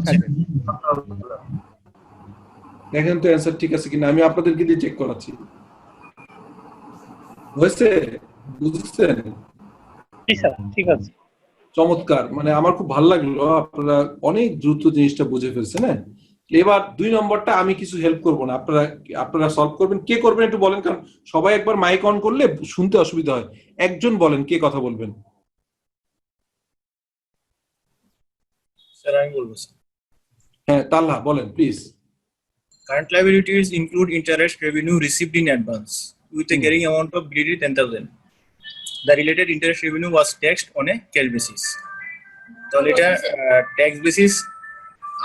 দেখেন তো অ্যানসার ঠিক আছে কিনা, আমি আপনাদেরকে দিয়ে চেক করাচ্ছি। হয়েছে? বুঝছেন? জি স্যার, ঠিক আছে। চমৎকার, মানে আমার খুব ভালো লাগলো, আপনারা অনেক দ্রুত জিনিসটা বুঝে ফেলছেন। হ্যাঁ, এবার 2 নম্বরটা আমি কিছু হেল্প করবো না, আপনারা সলভ করবেন। কে করবেন একটু বলেন, কারণ সবাই একবার মাইক অন করলে শুনতে অসুবিধা হয়। একজন বলেন কে কথা বলবেন। স্যার আমি বলবো স্যার। হ্যাঁ, তাল্লা বলেন please. Current liabilities include interest revenue received in advance with a carrying amount of BDT 10,000. The related interest revenue was taxed on a cash basis. তাহলে এটা ট্যাক্স বেসিস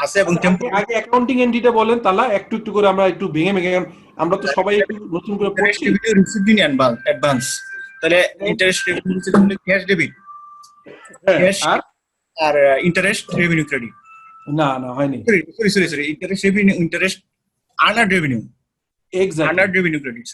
আছে এবং আগে অ্যাকাউন্টিং এন্ট্রিটা বলেন তাল্লা, একটু একটু করে আমরা একটু ভেঙে ভেঙে, আমরা তো সবাই একটু নতুন করে ইন্টারেস্ট পড়ছি। Revenue received in advance. তাহলে ইন্টারেস্ট রেভিনিউ রিসিভড হলো ক্যাশ ডেবিট, ক্যাশ আর ইন্টারেস্ট রেভিনিউ ক্রেডিট। না হয়নি, sorry interest revenue, interest earned revenue, exactly earned revenue credit,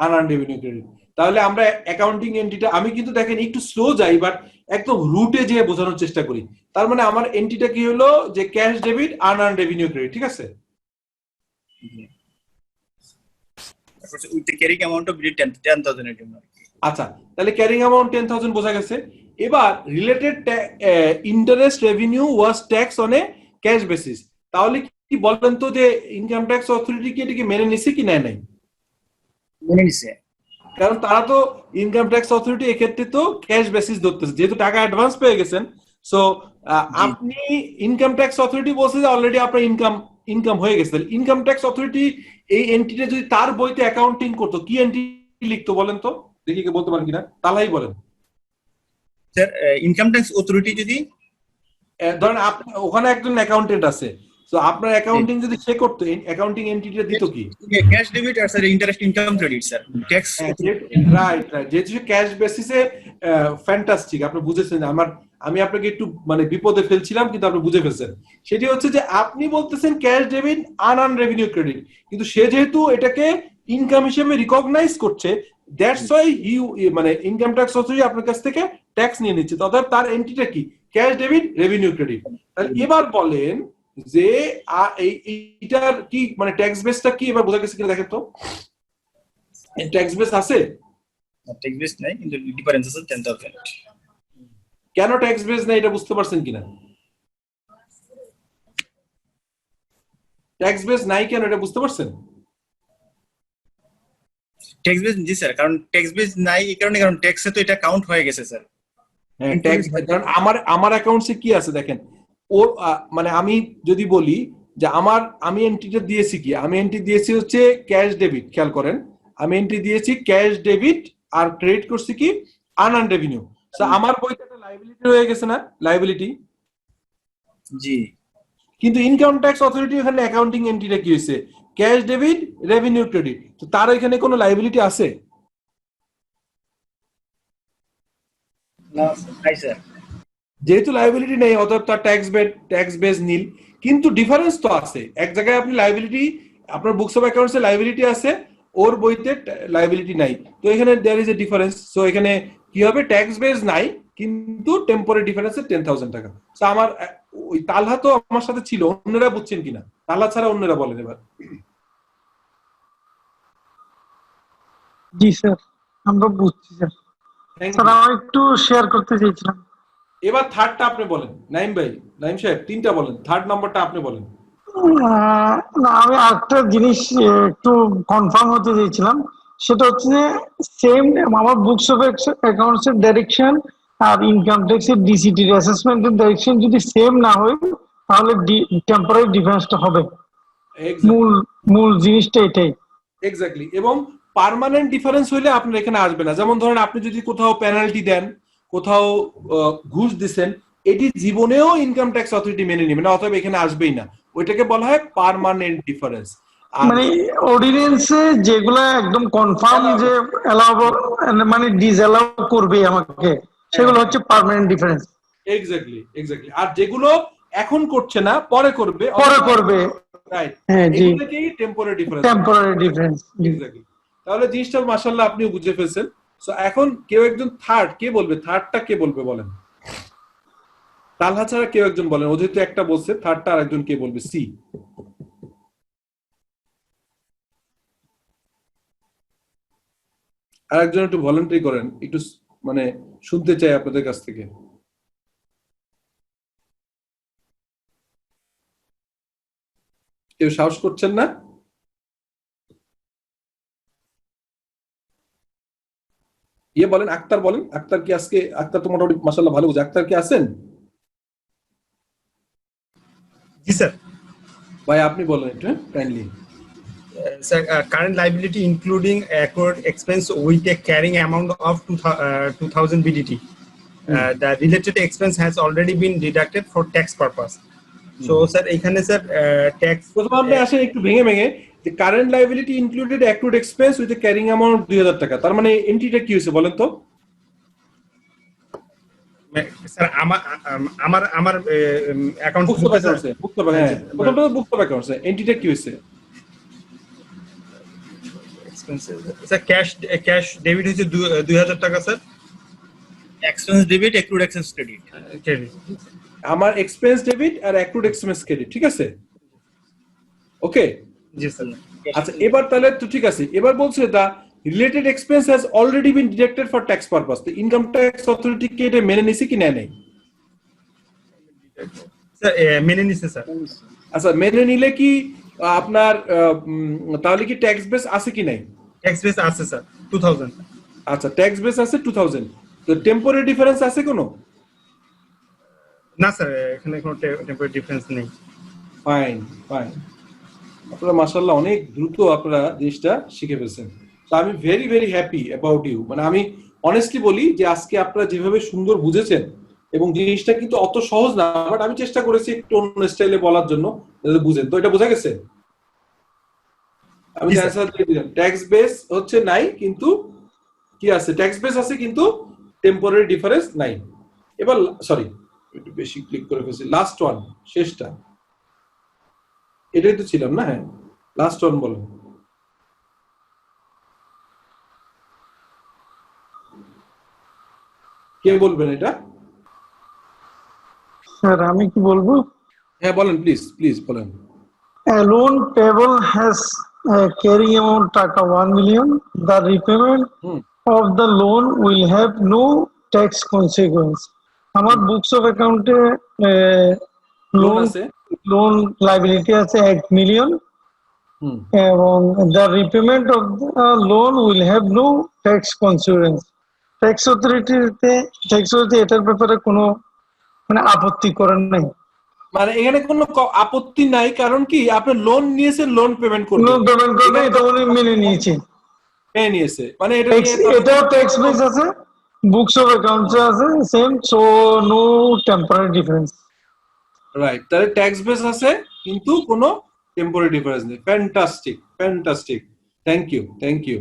unearned revenue credit. তাহলে আমরা অ্যাকাউন্টিং এন্ট্রিটা, আমি কিন্তু দেখেন একটু স্লো যাই, বাট একদম রুটে যেয়ে বোঝানোর চেষ্টা করি। তার মানে আমার এন্ট্রিটা কি হলো যে cash debit unearned revenue credit, ঠিক আছে? With the carrying amount of BDT 10,000 এর জন্য। আচ্ছা, তাহলে ক্যারিং অ্যামাউন্ট 10,000 বোঝা গেছে। এবার related interest revenue was tax on a cash basis. তাহলে কি বলেন তো যে ইনকাম ট্যাক্স অথরিটি কি এটাকে মেনে নিছে কি নেয় নাই? মেনে নিছে, কারণ তারা তো ইনকাম ট্যাক্স অথরিটি এক্ষেত্রে তো ক্যাশ বেসিস ধরতেছে, যেহেতু টাকা অ্যাডভান্স পেয়ে গেছেন। সো আপনি ইনকাম ট্যাক্স অথরিটি বলছে যে অলরেডি আপনার ইনকাম হয়ে গেছে। ইনকাম ট্যাক্স অথরিটি এই এন্ট্রিটা যদি তার বইতে অ্যাকাউন্টিং করতো, কি এন্ট্রি লিখতো বলেন তো, দেখি কে বলতে পারেন কিনা। তালাই বলেন। স্যার ইনকাম ট্যাক্স অথরিটি যদি ধরেন ওখানে একজন অ্যাকাউন্টেন্ট আছে, তো আপনার অ্যাকাউন্টিং যদি সে করতো, অ্যাকাউন্টিং এন্ট্রিটা দিত কি? ক্যাশ ডেবিট আর sir interest income credit sir tax. Right, যেহেতু ক্যাশ বেসিসে ফ্যান্টাস্টিক, আপনি বুঝেছেন। আমি আপনাকে একটু মানে বিপদে ফেলছিলাম, কিন্তু আপনি বুঝে ফেলছেন। সেটি হচ্ছে যে আপনি বলতেছেন cash debit unearned revenue credit, কিন্তু সে যেহেতু এটাকে ইনকাম হিসেবে রিকগনাইজ করছে, দ্যাটস ওয়াই মানে ইনকাম ট্যাক্স অথরিটি আপনার কাছ থেকে ট্যাক্স নিয়ে নিচ্ছে। অর্থাৎ তার এন্ট্রিটা কি? Cash debit revenue credit. তাহলে এবার বলেন যে এইটার কি মানে ট্যাক্স বেসটা কি, এবার বোঝা গেছে কিনা দেখেন তো। ট্যাক্স বেস আছে? ট্যাক্স বেস নাই, কিন্তু ডিফারেন্স আছে 10,000। কেন ট্যাক্স বেস নাই এটা বুঝতে পারছেন কিনা? ট্যাক্স বেস নাই কেন এটা বুঝতে পারছেন? ট্যাক্স বেস, জি স্যার, কারণ ট্যাক্স বেস নাই এই কারণে, কারণ ট্যাক্সে তো এটা কাউন্ট হয়ে গেছে স্যার। হ্যাঁ, ট্যাক্স, কারণ আমার অ্যাকাউন্টসে কি আছে দেখেন। ওর মানে আমি যদি বলি যে আমি এন্ট্রিটা দিয়েছি কি, আমি এন্ট্রি দিয়েছি হচ্ছে ক্যাশ ডেবিট, খেয়াল করেন। আমি এন্ট্রি দিয়েছি ক্যাশ ডেবিট আর ক্রেডিট করছি কি আনআর্নড রেভিনিউ। সো আমার বইতে একটা লায়াবিলিটি হয়ে গেছে না, লায়াবিলিটি। জি, কিন্তু ইনকাম ট্যাক্স অথরিটি এখানে অ্যাকাউন্টিং এন্ট্রিটা কি হয়েছে ক্যাশ ডেবিট রেভিনিউ ক্রেডিট, তো তার এখানে কোনো লায়াবিলিটি আছে? না নাই স্যার। যেহেতু লায়াবিলিটি নেই অতএব তার ট্যাক্স বেস নীল, কিন্তু ডিফারেন্স তো আছে। এক জায়গায় আপনি লায়াবিলিটি, আপনার বুকস অফ অ্যাকাউন্টসে লায়াবিলিটি আছে, ওর বইতে লায়াবিলিটি নাই, তো এখানে there is a difference. So এখানে কি হবে, ট্যাক্স বেস নাই কিন্তু টেম্পোরারি ডিফারেন্স 10,000 টাকা। সো আমার ওই তালহা তো আমার সাথে ছিল, অন্যরা বুঝছেন কিনা? তালহা ছাড়া অন্যরা বলেন এবার। জি স্যার, আমরা বুঝছি স্যার। স্যার আমি একটু শেয়ার করতে চাইছিলাম। এবার থার্ডটা আপনি বলেন, নাইম ভাই, নাইম সাহেব তিনটা বলেন, থার্ড নাম্বারটা আপনি বলেন। না, আমি একটা জিনিস একটু কনফার্ম হতে চাইছিলাম, সেটা হচ্ছে যে সেম আমার বুকস অফ অ্যাকাউন্টস এর ডাইরেকশন আর ইনকাম ট্যাক্স এর ডিসিটির অ্যাসেসমেন্টের ডাইরেকশন যদি সেম না হয় তাহলে টেম্পোরারি ডিফারেন্সটা হবে। মূল জিনিসটা এটাই। এক্স্যাক্টলি। এবং পার্মানেন্ট ডিফারেন্স হইলে আপনার এখানে আসবে না। যেমন ধরেন আপনি যদি কোথাও পেনাল্টি দেন, কোথাও ঘুষ দিচ্ছেন, এটি জীবনেও ইনকাম ট্যাক্স অথরিটি মেনে নেবে না, অতএব এখানে আসবেই না। ওইটাকে বলা হয় পার্মানেন্ট ডিফারেন্স। মানে অর্ডিন্যান্সে যেগুলো একদম কনফার্ম যে অ্যালাউবল মানে ডিসঅ্যালাউ করবে আমাকে, সেগুলো হচ্ছে পার্মানেন্ট ডিফারেন্স। এক্স্যাক্টলি। আর যেগুলো এখন করছে না পরে করবে, রাইট, হ্যাঁ জি, এগুলোকেই টেম্পোরারি ডিফারেন্স। এক্স্যাক্টলি। তাহলে জিনিসটা মাশাআল্লাহ আপনিও বুঝে ফেলছেন। সো এখন কেউ একজন থার্ড কে বলবে, থার্ডটা কে বলবে বলেন? তালহা ছাড়া কেউ একজন বলেন, ও যেহেতু একটা বলছে, থার্ডটা আরেকজন কে বলবে? সি। আরেকজন একটু ভলান্টারি করেন, একটু মানে শুনতে চাই আপনাদের কাছ থেকে। কেউ সাহস করছেন না? ইয়ে বলেন, আক্তার বলেন। আক্তার কি আজকে, আক্তার তো মোটামুটি মাশাআল্লাহ ভালো বুঝে। আক্তার কি আছেন? জি স্যার। ভাই আপনি বলেন একটু kindly. Sir, current liability including accrued expense with a carrying amount of 2000 BDT. The related expense has already been deducted for tax purpose. So, sir, এখানে স্যার tax প্রথমে আপনি আসেন একটু ভেঙে ভেঙে, যে current liability included accrued expense with a carrying amount 2000 টাকা, তার মানে এন্ট্রিটা কি হয়েছে বলেন তো? স্যার আমার অ্যাকাউন্ট বুকস অফ অ্যাকাউন্টসে, প্রথমটা তো বুকস অফ অ্যাকাউন্টসে, এন্ট্রিটা কি হয়েছে? স্যার ক্যাশ ডেবিট হয়েছে 2000 টাকা sir. Expense debit, accrued expense credit. আমার এক্সপেন্স ডেবিট আর অ্যাক্রুড এক্সপেন্স ক্রেডিট, ঠিক আছে? ওকে জি স্যার। আচ্ছা এবার তাহলে তো ঠিক আছে। এবার বলছে the related expense has already been deducted for tax purpose. তো ইনকাম ট্যাক্স অথরিটি কি এটা মেনে নিছে কি নেয় নাই? স্যার মেনে নিছে স্যার। আচ্ছা মেনে নিলে কি আপনার তাহলে কি ট্যাক্স বেস আছে কি নাই? ট্যাক্স বেস আছে স্যার 2000। আচ্ছা ট্যাক্স বেস আছে 2000। তো টেম্পোরারি ডিফারেন্স আছে কোনো? না স্যার, এখানে কোনো টেম্পোরারি ডিফারেন্স নেই। ফাইন। আপনারা মাশাআল্লাহ অনেক দ্রুত আপনারা জিনিসটা শিখে ফেলছেন। তো আমি very very happy about you. মানে আমি অনেস্টলি বলি যে আজকে আপনারা যেভাবে সুন্দর বুঝেছেন, এবং জিনিসটা কিন্তু অত সহজ না, বাট আমি চেষ্টা করেছি একটু অন্য স্টাইলে বলার জন্য যাতে বুঝেন। তো এটা বোঝা গেছে? আমি অ্যানসার দিয়ে দিলাম, ট্যাক্স বেস হচ্ছে নাই কিন্তু কি আছে, ট্যাক্স বেস আছে কিন্তু টেম্পোরারি ডিফারেন্স নাই। এবার সরি একটু বেশি ক্লিক করে ফেলছি, লাস্ট ওয়ান, শেষটা এটাই তো ছিলাম না? হ্যাঁ লাস্ট ওয়ান বলেন। কে বলবেন এটা? স্যার আমি কি বলবো? হ্যাঁ বলেন, প্লিজ বলেন। A loan payable has a carrying amount টাকা 1 million. The repayment of the loan will have no tax consequence. আমার বুকস অফ অ্যাকাউন্টে লোন লাইবিলিটি আছে 1 মিলিয়ন, এবং the repayment of the loan will have no tax consequence. Tax authority এটার ব্যাপারে কোনো মানে আপত্তি করেন নাই। মানে এখানে কোনো আপত্তি নাই, কারণ কি আপনি লোন নিয়েছেন, লোন পেমেন্ট করবেন, এটা উনি মেনে নিয়েছেন। মেনে নিয়েছে, মানে এটা এটাও ট্যাক্স বেস আছে, বুকস অফ অ্যাকাউন্টস আছে same, so no temporary difference. Right, তাহলে ট্যাক্স বেস আছে কিন্তু কোনো টেম্পোরারি ডিফারেন্স নেই। Fantastic, fantastic, thank you.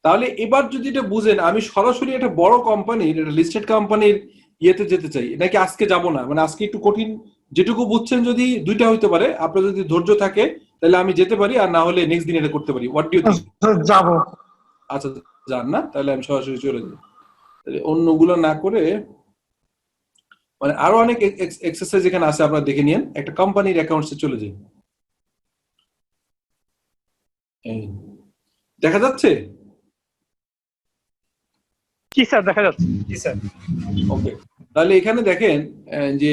তাহলে এবার যদি এটা বুঝেন, আমি সরাসরি একটা বড় কোম্পানির, একটা লিস্টেড কোম্পানির ইয়েতে যেতে চাই, নাকি আজকে যাব না, মানে আজকে একটু কঠিন, যেটুকু বুঝছেন যদি দুইটা হইতে পারে, আপনার যদি ধৈর্য থাকে তাহলে আমি যেতে পারি, আর না হলে নেক্সট দিন এটা করতে পারি। What do you think? যাব। আচ্ছা যান না, তাহলে আমি সরাসরি চলে যাই। তাহলে অন্যগুলো না করে, মানে আরো অনেক এক্সারসাইজ এখানে আছে, আপনারা দেখে নিন। একটা কোম্পানির অ্যাকাউন্টসে চলে যাই। দেখা যাচ্ছে? জি স্যার, দেখা যাচ্ছে। জি স্যার। ওকে, তাহলে এখানে দেখেন যে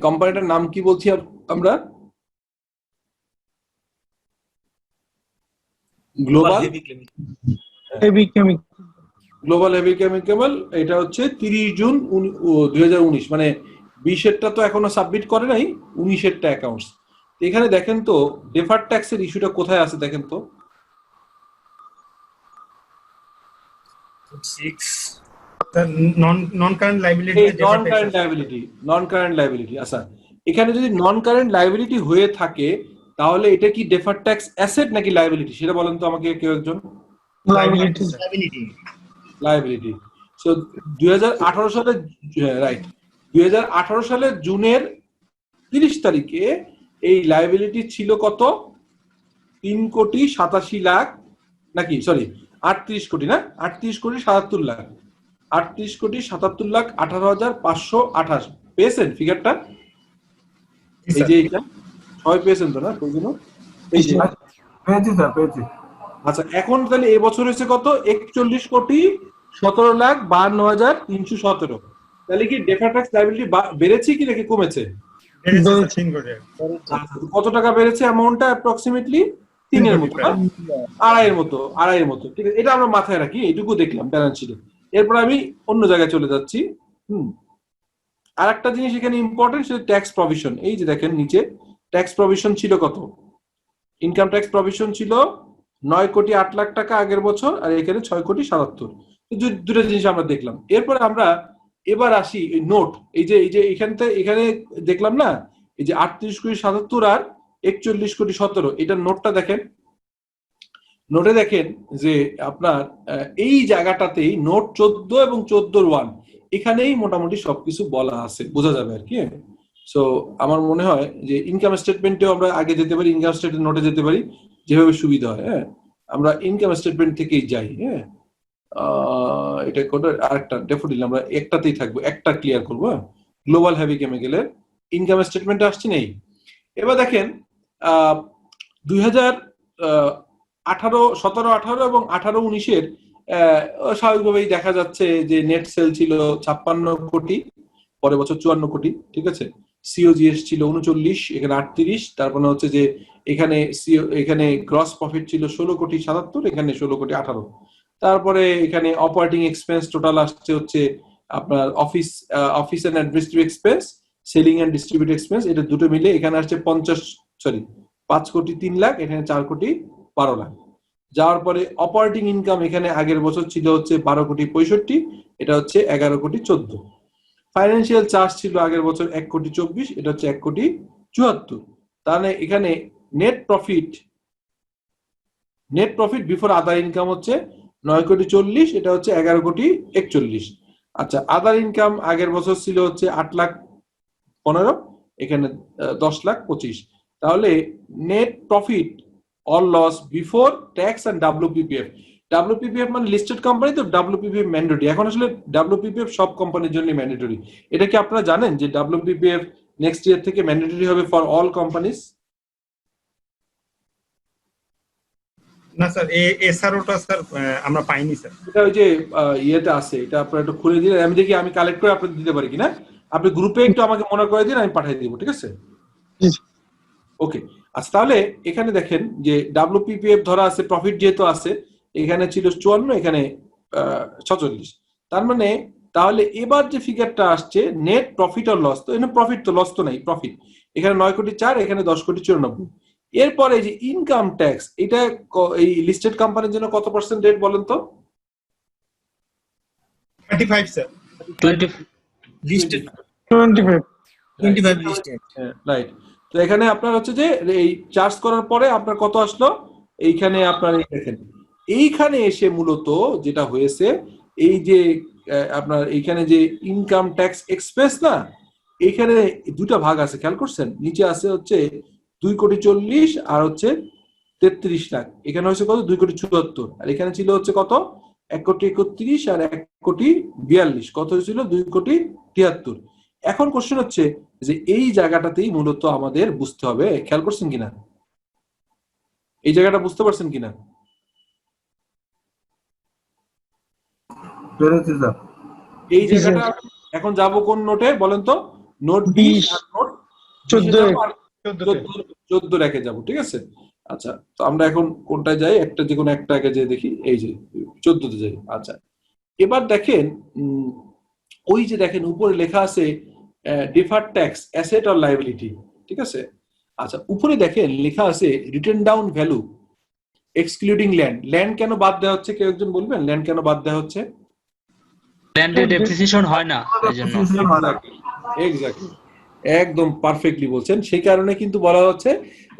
কোম্পানিটার নাম কি বলছি আমরা? Global heavy chemical. Global heavy chemical. এটা হচ্ছে 30 জুন 2019, মানে 20-এরটা তো এখনো সাবমিট করে নাই, 19-এরটা অ্যাকাউন্টস। এখানে দেখেন তো ডেফার্ড ট্যাক্সের ইস্যুটা কোথায় আছে দেখেন তো। 6 নন কারেন্ট লাইবিলিটি। নন কারেন্ট লাইবিলিটি। আচ্ছা, এখানে যদি নন কারেন্ট লাইবিলিটি হয়ে থাকে তাহলে এটা কি ডেফার্ড ট্যাক্স অ্যাসেট নাকি লাইবিলিটি, সেটা বলেন তো আমাকে কেউ একজন। লাইবিলিটি। সো 2018 সালে, রাইট, 2018 সালের জুনের 30 তারিখে এই লাইবিলিটি ছিল কত? 3,87,00,000, নাকি সরি 38 কোটি, না 38,77,00,000, 38,77,18,528 পেয়েছেন ফিগারটা? এই যে এটা সবাই পেয়েছেন তো, না? পেয়েছি স্যার, পেয়েছি। আচ্ছা, এখন তাহলে এই বছর হয়েছে কত? 41,17,52,317। তাহলে কি ডেফার্ড ট্যাক্স লায়াবিলিটি বেড়েছে কি নাকি কমেছে? কত টাকা বেড়েছে অ্যামাউন্টটা? অ্যাপ্রক্সিমেটলি 3 এর মতো, আড়াইয়ের মতো। ঠিক আছে, এটা আমরা মাথায় রাখি, এইটুকু দেখলাম ব্যালেন্স শিটে। এরপর আমি অন্য জায়গায় চলে যাচ্ছি। আর একটা জিনিস এখানে ইম্পর্টেন্ট, সেটা ট্যাক্স প্রভিশন। এই যে দেখেন নিচে ট্যাক্স প্রভিশন ছিল কত? ইনকাম ট্যাক্স প্রভিশন ছিল 9,08,00,000 টাকা আগের বছর, আর এখানে 6,77,00,000। দুটো জিনিস আমরা দেখলাম। এরপরে আমরা এবার আসি এই নোট। এই যে এখানে দেখলাম না, এই যে 38,77,00,000 আর 41,17,00,000, এটার নোটটা দেখেন। নোটে দেখেন যে আপনার এই জায়গাটাতেই নোট 14 এবং 14(1) এখানেই মোটামুটি সবকিছু বলা আছে, বোঝা যাবে আর কি। সো আমার মনে হয় যে ইনকাম স্টেটমেন্টেও আমরা আগে যেতে পারি, ইনকাম স্টেটমেন্ট নোটে যেতে পারি, যেভাবে সুবিধা হয়। হ্যাঁ, আমরা ইনকাম স্টেটমেন্ট থেকেই যাই। হ্যাঁ, এটা করে আরেকটা ডেফিনেটলি আমরা একটাতেই থাকবো, একটা ক্লিয়ার করবো। গ্লোবাল হেভি কেমিক্যালের ইনকাম স্টেটমেন্ট আসছে নেই। এবার দেখেন 2017-18 এবং 18-19-এর স্বাভাবিকভাবেই দেখা যাচ্ছে যে নেট সেল ছিল 56 কোটি, পরের বছর 54 কোটি। ঠিক আছে, সিওজিএস ছিল 39, এখানে 38। তারপরে হচ্ছে যে এখানে গ্রস প্রফিট ছিল 16,77,00,000, এখানে 16,18,00,000। তারপরে এখানে অপারেটিং এক্সপেন্স টোটাল আসছে হচ্ছে আপনার office and administrative expense, selling and distribute expense, এটা দুটো মিলে এখানে আসছে 5,03,00,000, এখানে 4,12,00,000। যাওয়ার পরে অপারেটিং ইনকাম এখানে আগের বছর ছিল হচ্ছে 12,65,00,000, এটা হচ্ছে 11,14,00,000। ফাইন্যান্সিয়াল চার্জ ছিল আগের বছর 1,24,00,000, এটা হচ্ছে 1,74,00,000। তাহলে এখানে নেট প্রফিট বিফোর আদার ইনকাম হচ্ছে 9,40,00,000, এটা হচ্ছে 11,41,00,000। আচ্ছা, আদার ইনকাম আগের বছর ছিল হচ্ছে 8,15,00,000, এখানে 10,25,000। তাহলে net profit or loss before tax and WPPF মানে লিস্টেড কোম্পানি, তো WPPF ম্যান্ডেটরি। এখন আসলে WPPF সব কোম্পানির জন্য ম্যান্ডেটরি। এটা কি আপনারা জানেন যে WPPF নেক্সট ইয়ার থেকে ম্যান্ডেটরি হবে ফর অল কোম্পানিজ? না স্যার, এসআরওটা স্যার আমরা পাইনি স্যার। এটা ওই যে ইয়েতে আছে, এটা আপনারা একটু খুলে দিলে আমি দেখি, আমি কালেক্ট করে আপনাদের দিতে পারি কিনা। আপনি গ্রুপে একটু আমাকে মনে করে দিন, আমি পাঠিয়ে দিব। ঠিক আছে, ওকে। আচ্ছা, তাহলে এখানে দেখেন যে WPPF ধরা আছে, প্রফিট যেহেতু আছে, এখানে ছিল 54, এখানে 46। তার মানে তাহলে এবার যে ফিগারটা আসছে নেট প্রফিট আর লস, তো এখানে প্রফিট তো লস তো নাই, প্রফিট। এখানে 9,04,00,000, এখানে 10,94,00,000। এরপরে যে ইনকাম ট্যাক্স, এটা এই লিস্টেড কোম্পানির জন্য কত পার্সেন্ট রেট বলেন তো? 25 স্যার। 20 listed 25 listed. রাইট। তো এখানে আপনার হচ্ছে যে এই চার্জ করার পরে আপনার কত আসলো, এইখানে আপনার এই দেখেন এইখানে এসে মূলত যেটা হয়েছে এই যে আপনার এইখানে যে ইনকাম ট্যাক্স এক্সপেন্স না, এইখানে দুটা ভাগ আছে, খেয়াল করছেন? নিচে আছে হচ্ছে 2,40,00,000 আর হচ্ছে 33 লাখ। এখানে হচ্ছে কত? 2,74,00,000। আর এখানে ছিল হচ্ছে কত? 1,31,00,000 আর 1,42,00,000। কত হয়েছিল? 2,73,00,000। এখন কোশ্চেন হচ্ছে যে এই জায়গাটাতেই মূলত আমাদের বুঝতে হবে, খেয়াল করছেন কিনা? এই জায়গাটা বুঝতে পারছেন কিনা? এই জায়গাটা এখন যাব কোন নোটে বলেন তো? নোট 20 আর নোট 14 রেখে যাব, ঠিক আছে? আচ্ছা, তো আমরা এখন কোনটায় যাই? একটা যে কোনো একটা আগে যে দেখি, এই যে 14 তে যাই। আচ্ছা, এবার দেখেন ওই যে দেখেন উপরে লেখা আছে deferred tax asset or liability, ঠিক আছে? আচ্ছা, উপরে দেখেন লেখা আছে written down value excluding land. Land কেন বাদ দেওয়া হচ্ছে? কেউ একজন বলবেন ল্যান্ড কেন বাদ দেওয়া হচ্ছে? ল্যান্ডে ডেপ্রিসিয়েশন হয় না এজন্য। এক্স্যাক্টলি, একদম পারফেক্টলি বলছেন। সেই কারণে কিন্তু বলা হচ্ছে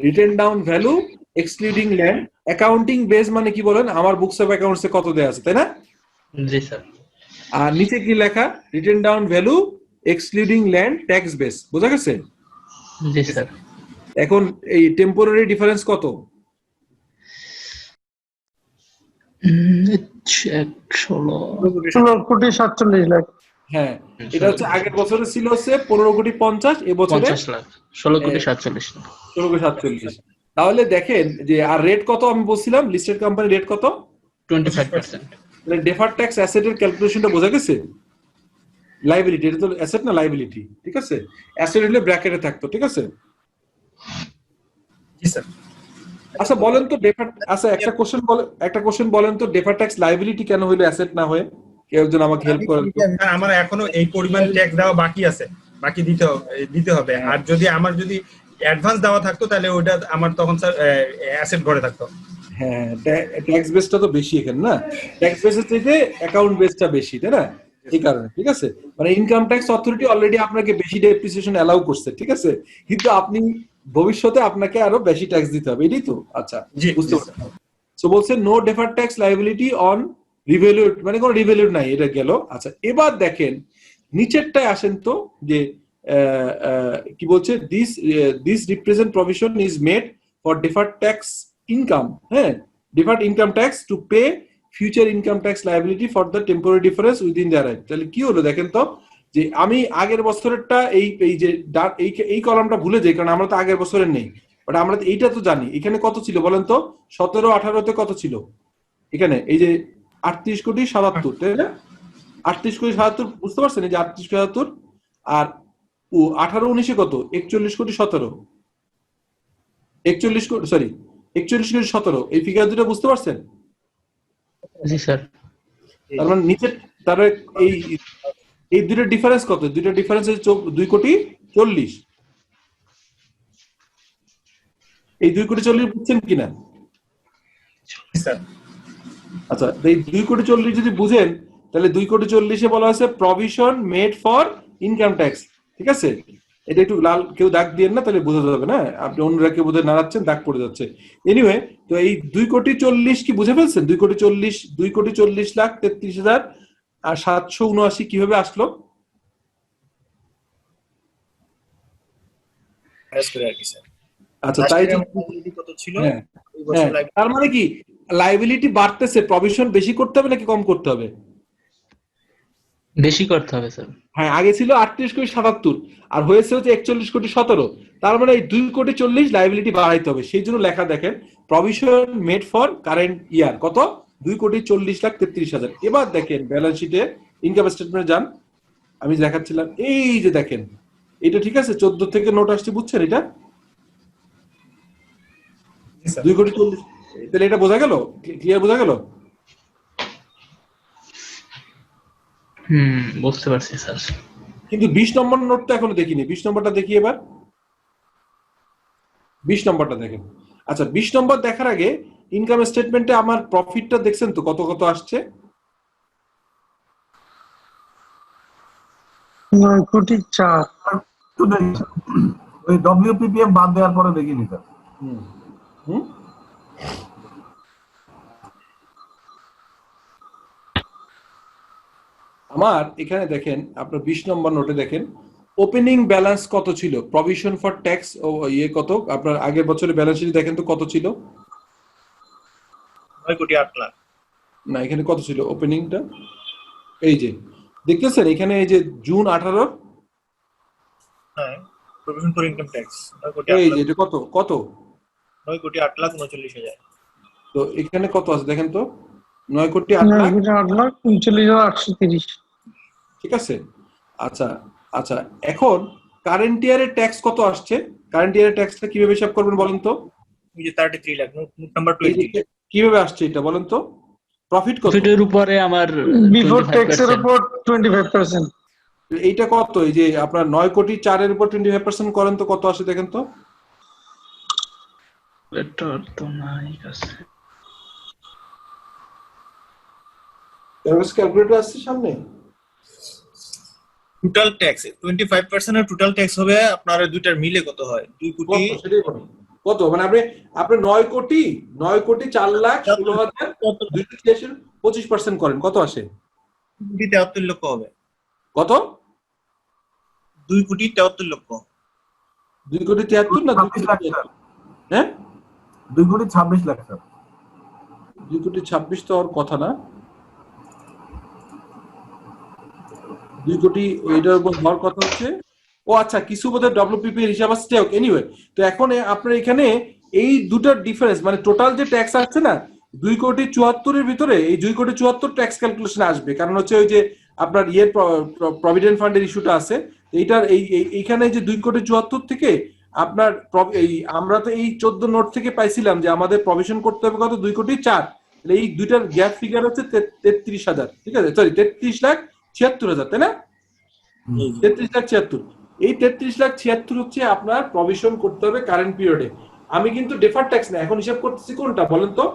written down value excluding land. Accounting base মানে কি বলেন? আমার বুকস অফ অ্যাকাউন্টস এ কত দেয়া আছে, তাই না? জি স্যার। আর নিচে কি লেখা? Written down value excluding land tax base. বোঝা গেছে? জি স্যার। এখন এই টেম্পোরারি ডিফারেন্স কত? 16,47,00,000। হ্যাঁ, এটা হচ্ছে আগের বছরে ছিল হচ্ছে 15,50,00,000, এবছরে 50 লাখ, 16,47,00,000। 16,47,00,000। তাহলে দেখেন যে আর রেট কত আমি বলছিলাম, লিস্টেড কোম্পানি রেট কত? 25%। মানে ডেফার্ড ট্যাক্স অ্যাসেটের ক্যালকুলেশনটা বোঝা গেছে? লায়াবিলিটি, এটা তো অ্যাসেট না লায়াবিলিটি, ঠিক আছে? অ্যাসেট হলে ব্র্যাকেটে থাকতো, ঠিক আছে? জি স্যার। আচ্ছা বলেন তো ডেফার্ড, আচ্ছা একটা কোশ্চেন বলেন তো, ডেফার্ড ট্যাক্স লায়াবিলিটি কেন হইলো অ্যাসেট না হয়ে? কেউ একজন আমাকে হেল্প করেন তো। আমার এখনো এই পরিমাণ ট্যাক্স দেওয়া বাকি আছে, বাকি দিতে হবে। আর যদি আমার অ্যাডভান্স দেওয়া থাকতো তাহলে ওটা আমার তখন স্যার অ্যাসেট ঘরে থাকতো। হ্যাঁ, ট্যাক্স বেসটা তো বেশি এখানে না, ট্যাক্স বেসের থেকে অ্যাকাউন্ট বেসটা বেশি, তাই না? এই কারণে, ঠিক আছে? মানে ইনকাম ট্যাক্স অথরিটি অলরেডি আপনাকে বেশি ডেপ্রিসিয়েশন অ্যালাউ করছে, ঠিক আছে? কিন্তু আপনি ভবিষ্যতে আপনাকে আরো বেশি ট্যাক্স দিতে হবে, এটাই তো? আচ্ছা, বুঝতে পারছেন? সো বলছে no deferred tax liability on revalued, মানে কোনো রিভ্যালুড নাই, এটা গেল। আচ্ছা, এবার দেখেন নিচেরটায় আসেন তো, যে কি বলছে? This represent provision is made for deferred tax income, হ্যাঁ, deferred income tax to pay future income tax liability for the temporary difference within their right. তাহলে কি হলো দেখেন তো, যে আমি আগের বছরেরটা এই যে এই কলামটা ভুলে যাই, কারণ আমরা তো আগের বছরের নেই, বাট আমরা তো এইটা তো জানি। এখানে কত ছিল বলেন তো? 17-18 কত ছিল? এখানে এই যে 38,77,00,000, তাই না? 38,77,00,000 বুঝতে পারছেন? এই যে 38,77,00,000 আর 18-19 কত? 41,17,00,000। 41,17,00,000 এই ফিগার দুটো বুঝতে পারছেন? জি স্যার। তার মানে নিচে তার এই দুটোর ডিফারেন্স কত? দুটোর ডিফারেন্স হচ্ছে 2,40,00,000। এই 2,40,00,000 বুঝছেন কিনা? আচ্ছা, এই 2,40,00,000 যদি বুঝেন তাহলে 2,40,00,000 বলা আছে provision made for income tax, ঠিক আছে? এটা একটু লাল কেউ দাগ দিয়ে না, তাহলে বোঝা যাবে না, আপনি অন্যরা কেউ বোধহয় নাড়াচ্ছেন, দাগ পড়ে যাচ্ছে। এনিওয়ে, তো এই 2,40,00,000 কি বুঝে ফেলছেন? 2,40,33,779 কিভাবে আসলো? আচ্ছা, তাই কত ছিল? তার মানে কি লায়াবিলিটি বাড়তেছে, প্রভিশন বেশি করতে হবে নাকি কম করতে হবে? বেশি করতে হবে স্যার। হ্যাঁ, আগে ছিল 38,77,00,000 আর হয়েছে হচ্ছে 41,17,00,000। তার মানে এই 2,40,00,000 লায়াবিলিটি বাড়াইতে হবে। সেই জন্য লেখা দেখেন provision made for current year কত? 2,40,33,000। এবার দেখেন ব্যালেন্স শিটে ইনকাম স্টেটমেন্টে যান, আমি দেখাচ্ছিলাম, এই যে দেখেন এটা ঠিক আছে? 14 থেকে নোট আসছে, বুঝছেন এটা? 2,40,00,000, তাহলে এটা বোঝা গেল? ক্লিয়ার বোঝা গেল? বুঝতে পারছি স্যার। কিন্তু 20 নম্বর নোটটা এখনো দেখিনি, 20 নম্বরটা দেখি এবার। 20 নম্বরটা দেখেন। আচ্ছা 20 নম্বর দেখার আগে ইনকাম স্টেটমেন্টে আমার প্রফিটটা দেখছেন তো কত কত আসছে? 9,04,00,000 ওই WPPF বাদ দেওয়ার পরে দেখিনি স্যার। আমার এখানে দেখেন আপনার 20 নম্বর নোটে দেখেন ওপেনিং ব্যালেন্স কত ছিল, প্রভিশন ফর ট্যাক্স ও ইয়ে কত, আপনার আগের বছরের ব্যালেন্স শিট দেখেন তো কত ছিল? 9,08,00,000 না এখানে কত ছিল ওপেনিংটা? এই যে দেখতেছেন এখানে এই যে জুন 18 হ্যাঁ প্রভিশন ফর ইনকাম ট্যাক্স এই যে এটা কত কত 9,08,39,000 তো এখানে কত আছে দেখেন তো 9,08,39,830 ঠিক আছে। আচ্ছা আচ্ছা এখন কারেন্ট ইয়ারের ট্যাক্স কত আসছে? কারেন্ট ইয়ারের ট্যাক্সটা কিভাবে হিসাব করবেন বলেন তো? এই যে 33 লাখ নোট নাম্বার 20 কিভাবে আসছে এটা বলেন তো? প্রফিট কত? প্রফিটের উপরে আমার বিফোর ট্যাক্সের উপর 25%। এইটা কত? এই যে আপনার 9,04,00,000 এর উপর 25% করেন তো কত আসে দেখেন তো? এটা তো নাই আছে। এর ক্যালকুলেটর আছে সামনে? টোটাল ট্যাক্স 25% এর টোটাল ট্যাক্স হবে আপনার দুইটার মিলে কত হয় 2 কোটি সেটাই বলুন কত মানে আপনি 9,04,16,000 25% করেন কত আসে? 2,73,00,000 হবে। কত? 2,73,00,000 2,73,00,000 না 2,70,00,000? হ্যাঁ 2,26,00,000 স্যার। 2,26,00,000 তো আর কথা না, 2 কোটি এটার উপর হওয়ার কথা হচ্ছে। ও আচ্ছা কিছু বোধহয় ডব্লিউপিপি এর হিসাব আছে। এনিওয়ে তো এখন আপনার এখানে এই দুটার ডিফারেন্স মানে টোটাল যে ট্যাক্স আসছে না 2,74,00,000 এর ভিতরে এই 2,74,00,000 ট্যাক্স ক্যালকুলেশন আসবে, কারণ হচ্ছে ওই যে আপনার ইয়ের প্রভিডেন্ট ফান্ডের ইস্যুটা আছে এইটার এইখানে যে 2,74,00,000 থেকে আপনার এই আমরা তো এই 14 নোট থেকে পাইছিলাম যে আমাদের প্রভিশন করতে হবে কত 2,04,00,000, এই দুইটার গ্যাপ ফিগার হচ্ছে 33,000 ঠিক আছে, সরি 33,76,000 তাই না? 33,76,000 এই 33,76,000 হচ্ছে আপনার প্রভিশন করতে হবে কারেন্ট পিরিয়ডে। আমি কিন্তু ডেফার ট্যাক্স না এখন হিসাব করতেছি কোনটা বলেন তো?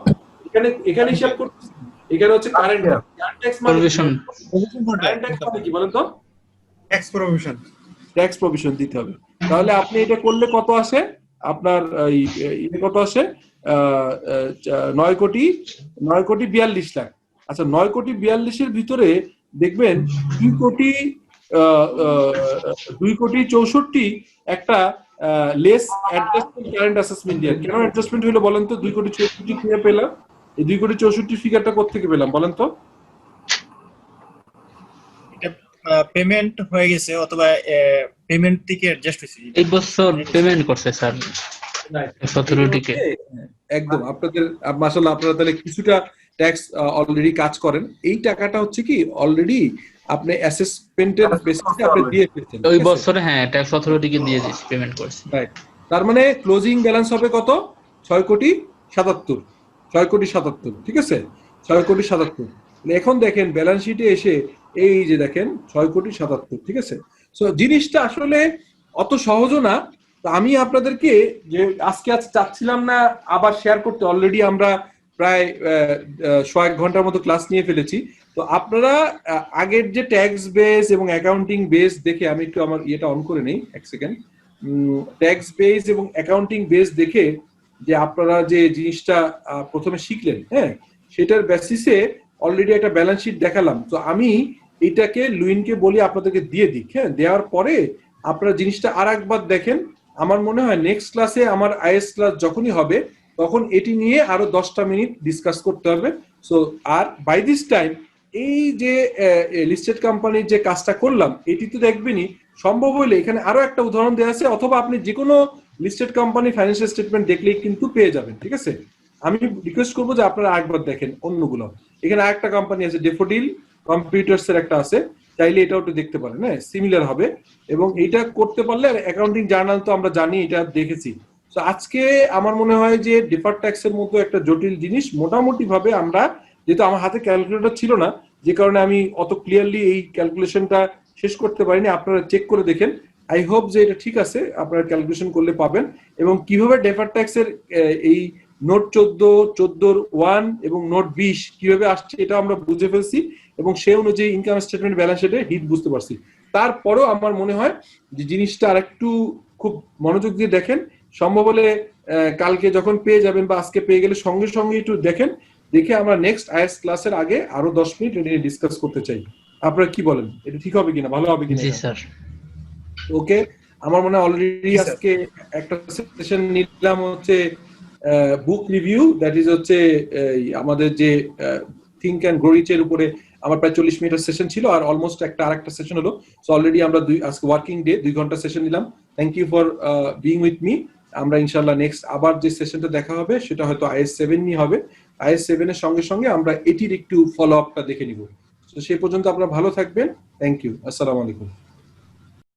এখানে হিসাব করতেছি এখানে হচ্ছে কারেন্ট ট্যাক্স মানে কারেন্ট ট্যাক্স মানে কি বলেন তো? ট্যাক্স প্রভিশন, ট্যাক্স প্রভিশন দিতে হবে। তাহলে আপনি এটা করলে কত আসে আপনার কত আসে 9,42,00,000। আচ্ছা 9,42,00,000 এর ভিতরে দেখবেন 2,64,00,000 একটা লেস অ্যাডজাস্টমেন্ট কারেন্ট অ্যাসেসমেন্ট ইয়ার। কেন অ্যাডজাস্টমেন্ট হলো বলেন তো? 2,64,00,000 কিভাবে পেলাম? এই 2,64,00,000 ফিগারটা কোত্থেকে পেলাম বলেন তো? পেমেন্ট হয়ে গেছে অথবা পেমেন্ট থেকে অ্যাডজাস্ট হয়েছে। এই বছর পেমেন্ট করছে স্যার 17 টিকে একদম আপনাদের মাশাআল্লাহ আপনারা তাহলে কিছুটা ট্যাক্স অলরেডি কাজ করেন। এই টাকাটা হচ্ছে কি অলরেডি আপনি অ্যাসেসমেন্টের বেসিসে আপনি দিয়ে ফেলছেন ওই বছরে। হ্যাঁ ট্যাক্স 17 টিকে দিয়ে দিয়েছি, পেমেন্ট করছি। রাইট, তার মানে ক্লোজিং ব্যালেন্স হবে কত? 6,77,00,000 ঠিক আছে, 6,77,00,000। এখন দেখেন ব্যালেন্স শিটে এসে এই যে দেখেন 6,77,00,000 ঠিক আছে। সো জিনিসটা আসলে অত সহজও না। তো আমি আপনাদেরকে যে আজকে চাচ্ছিলাম না আবার শেয়ার করতে, অলরেডি আমরা প্রায় 1 ঘন্টার মতো ক্লাস নিয়ে ফেলেছি। তো আপনারা আগের যে ট্যাক্স বেস এবং অ্যাকাউন্টিং বেস দেখে আমি একটু আমার ইয়েটা অন করে নেই এক সেকেন্ড। ট্যাক্স বেস এবং অ্যাকাউন্টিং বেস দেখে যে আপনারা যে জিনিসটা প্রথমে শিখলেন হ্যাঁ সেটার বেসিসে অলরেডি একটা ব্যালেন্স শিট দেখালাম। তো আমি এটাকে লুইনকে বলি আপনাদেরকে দিয়ে দিক, হ্যাঁ দেওয়ার পরে আপনারা জিনিসটা আর একবার দেখেন। আমার মনে হয় নেক্সট ক্লাসে আমার আইএস ক্লাস যখনই হবে তখন এটি নিয়ে আরো 10টা মিনিট ডিসকাস করতে হবে। সো আর বাই দিস টাইম এই যে লিস্টেড কোম্পানির যে কাজটা করলাম এটি তো দেখবেনই, সম্ভব হলে এখানে আরো একটা উদাহরণ দেওয়া আছে, অথবা আপনি যে কোনো লিস্টেড কোম্পানি ফাইন্যান্সিয়াল স্টেটমেন্ট দেখলেই কিন্তু পেয়ে যাবেন ঠিক আছে। আমি রিকোয়েস্ট করবো যে আপনারা একবার দেখেন অন্যগুলো। এখানে আরেকটা কোম্পানি আছে ডেফোডিল কম্পিউটার্স এর একটা আছে, চাইলে এটাও একটু দেখতে পারেন, হ্যাঁ সিমিলার হবে। এবং এটা করতে পারলে অ্যাকাউন্টিং জার্নাল তো আমরা জানি, এটা দেখেছি। তো আজকে আমার মনে হয় যে ডিফার্ড ট্যাক্সের মতো একটা জটিল জিনিস মোটামুটি ভাবে আমরা, যেহেতু আমার হাতে ক্যালকুলেটর ছিল না যে কারণে আমি অত ক্লিয়ারলি এই ক্যালকুলেশনটা শেষ করতে পারিনি, আপনারা চেক করে দেখেন আই হোপ যে এটা ঠিক আছে, আপনারা ক্যালকুলেশন করলে পাবেন। এবং কিভাবে ডেফার ট্যাক্সের এই নোট 14 1 এবং নোট 20 কিভাবে আসছে এটা আমরা বুঝে ফেলছি এবং সেই অনুযায়ী ইনকাম স্টেটমেন্ট ব্যালেন্স শিটে হিট বুঝতে পারছি। তারপরেও আমার মনে হয় যে জিনিসটা আরেকটু খুব মনোযোগ দিয়ে দেখেন, সম্ভব হলে কালকে যখন পেয়ে যাবেন বা আজকে পেয়ে গেলে সঙ্গে সঙ্গে একটু দেখেন, দেখে আমরা নেক্সট আইএস ক্লাসের আগে আরো 10 মিনিট এটা নিয়ে ডিসকাস করতে চাই। আপনারা কি বলেন, এটা ঠিক হবে কিনা, ভালো হবে কিনা? জি স্যার। ওকে, আমার মনে হয় অলরেডি আজকে একটা সেশন নিলাম হচ্ছে বুক রিভিউ, দ্যাট ইজ হচ্ছে আমাদের যে থিঙ্ক অ্যান্ড গ্রো রিচ এর উপরে আমার প্রায় 40 মিনিটের সেশন ছিল, আর অলমোস্ট আরেকটা সেশন হলো। সো অলরেডি আমরা আজকে ওয়ার্কিং ডে 2 ঘন্টা সেশন নিলাম। Thank you for being with me. আমরা ইনশাআল্লাহ নেক্সট আবার যে সেশনটা দেখা হবে সেটা হয়তো আইএস 7 নিয়ে হবে। আইএস 7 এর সঙ্গে সঙ্গে আমরা এটির একটু ফলো আপটা দেখে নিব। তো সেই পর্যন্ত আপনারা ভালো থাকবেন। Thank you. আসসালামু আলাইকুম।